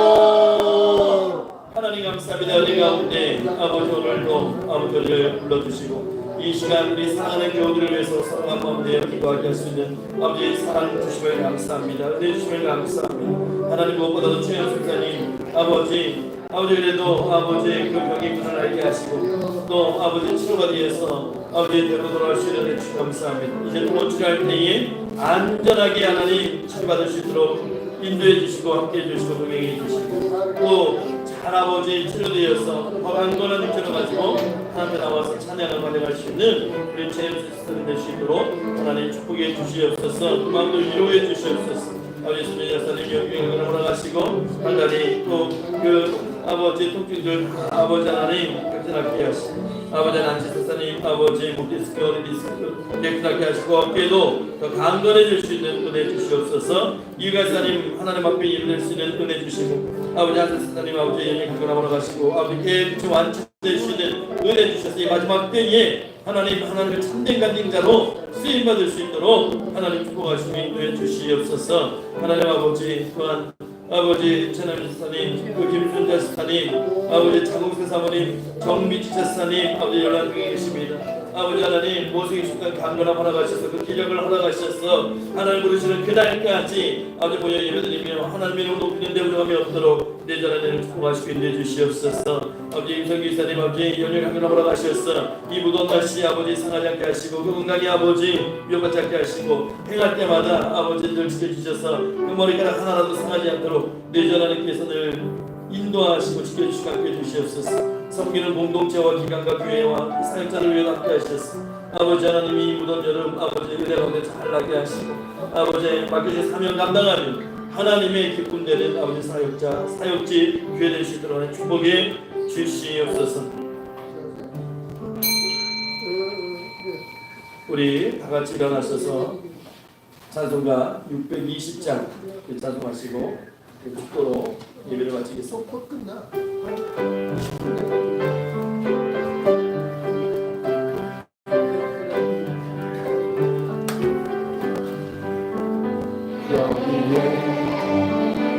주여! 하나님 감사합니다. 우리 가운데 아버지 오늘도 아버지를 불러주시고 이 시간 우리 사랑하는 교우들을 위해서 사랑한 마음에 기도하게 할 수 있는 아버지의 사랑 주심을 감사합니다. 은혜 주심을 감사합니다. 하나님 무엇보다도 최현수 목사님 아버지 그래도 아버지의 그 병이 무난하게 하시고 또 아버지 치료가 되어서 아버지의 대로 돌아갈 수 있는 은혜 주심 감사합니다. 이제 또 치료할 때에 안전하게 하나님 치료받을 수 있도록 인도해 주시고 함께 해 주시고 동행해 주시고 또 잘 아버지 치료되어서 더 강건한 육체로 가지고 하나님 나와서 찬양을 받아갈 수 있는 우리 최현수 시스터님 될 수 있도록 하나님 축복해 주시옵소서. 그 마음도 위로해 주시옵소서. 아버지 수민 여사님 영광을 올라가시고 하나님 또 그 아버지 통증들 아버지 하나님 극진하게 하시고 아버지 안지사님 아버지 목디스크 어리디스크 깨끗하게 하시고 어깨도 더 강건해질 수 있는 은혜 주시옵소서. 이가사님 하나님 앞에 일어날 수 있는 은혜 주시고 아버지 안지사님 아버지 영이 강건하게 올라가시고 아버지 깨끗이 완전될 수 있는 은혜 주셔서 이 마지막 때에 하나님의 참된 간증자로 쓰임받을 수 있도록 하나님 축복하시고 인도해 주시옵소서. 하나님 아버지 또한 아버지 최남희 지사님, 그 김순자 지사님, 아버지 장국세 사모님, 정미지 지사님, 아버지 연락 중에 계십니다. 아버지 하나님 모성이 순간 강건함 허락하셔서 그 기력을 허락하셔서 하나님 부르시는 그날까지 아버지 보여 예배드리며 하나님의 이름으로 높이는 데 부족함이 없도록 내 자라내를 축복하시고 인도해 주시옵소서. 아버지 임성규 이사님 아버지 연일 강건함 허락하셔서 이 무더운 날씨 아버지 상하지 않게 하시고 그 건강이 아버지 위험하지 않게 하시고 행할 때마다 아버지들 지켜주셔서 그 머리카락 하나라도 상하지 않도록 내 자라내께서 늘 인도하시고 지켜주시고 함께 해주시옵소서. 섬기는 공동체와 기관과 교회와 사역자를 위해 함께 하시옵소서. 아버지 하나님이 무더운 여름 아버지 은혜 가운데 잘 나게 하시고 아버지 맡겨진 사명 감당하는 하나님의 기쁨 되는 아버지 사역자 사역지 교회 될 수 있도록 축복해 주시옵소서. 우리 다 같이 일어나셔서 찬송가 620장 찬송하시고 축도로 예배를 마치겠습니다. 여기에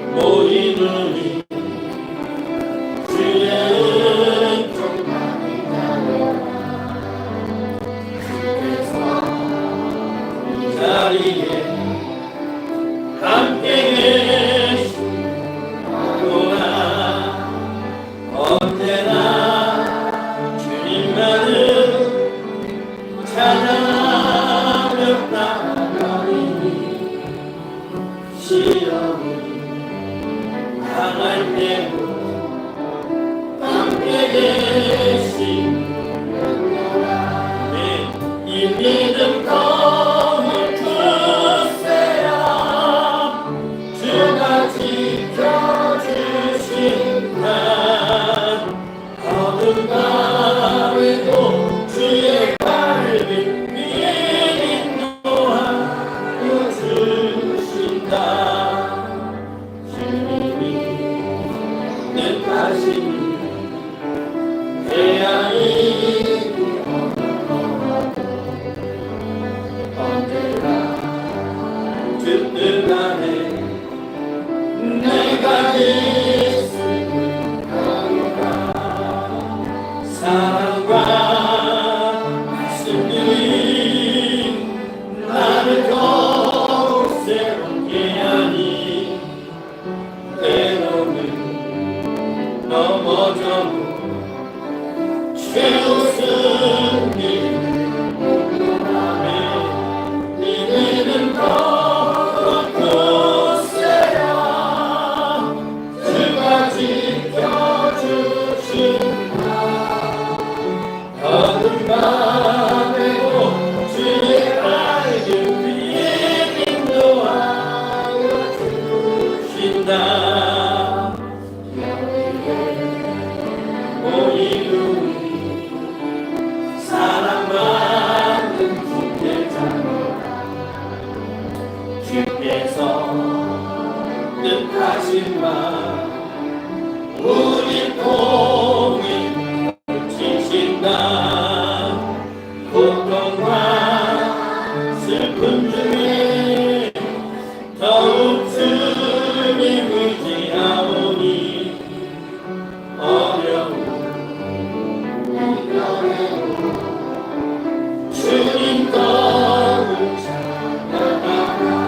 나는 찬양하며 나아가리니 시험을 당할 때도 함께 계신 이 믿음 더욱 굳세야 주가 지켜주신 날 어둠 밤에도 주의 칼을 인도하여 주신다. 주님이 뜻하시니 태양이 언제나 주 뜻 안에 내가 있으니까 사랑과 말씀들이 나를 더욱 새롭게 하니 때로는 넘어져도 최우승 길 이제는 더욱 굳세야 주가 지켜주신다. 어둠 밤에도 주의 밝은 빛 인도하여 주신다. 모이는 사랑받는 주의 자녀라. 주께서 뜻하신 바 우리 통일 지신다. 고통과 슬픔 중에 더욱 주님 의지하오니 어려운 이별에도 주님 더욱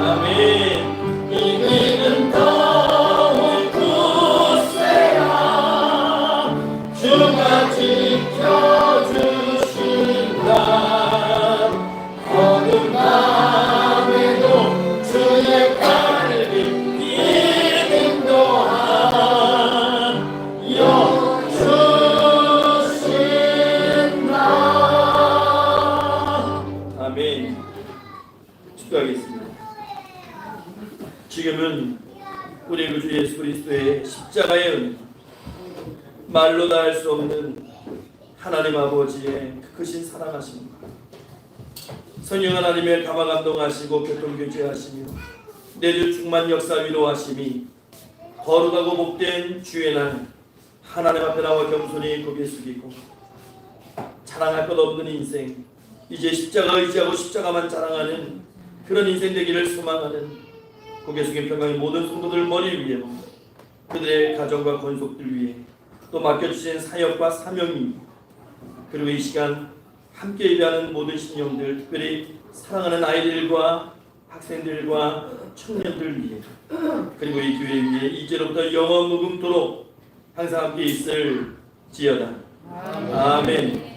아멘. 이제는 더욱 굳세야 주가 지켜주신다. 어둠 밤에도 주의 밝은 빛 인도하여 주신다. 아멘. 축도하겠습니다. 지금은 우리 구주 예수 그리스도의 십자가의 은혜, 말로 다 할 수 없는 하나님 아버지의 크신 사랑하심과 성령 하나님의 감화 감동하시고 교통교제하시며 내주 충만 역사 위로하심이 거룩하고 복된 주의 날 하나님 앞에 나와 겸손히 고개 숙이고 자랑할 것 없는 인생, 이제 십자가 의지하고 십자가만 자랑하는 그런 인생 되기를 소망하는 고개 숙인 평강의 모든 성도들 머리 위에 그들의 가정과 권속들 위해 또 맡겨주신 사역과 사명이, 그리고 이 시간 함께 예배하는 모든 신령들, 특별히 사랑하는 아이들과 학생들과 청년들 위해, 그리고 이 교회 위에 이제로부터 영원 무궁토록 항상 함께 있을 지어다. 아멘.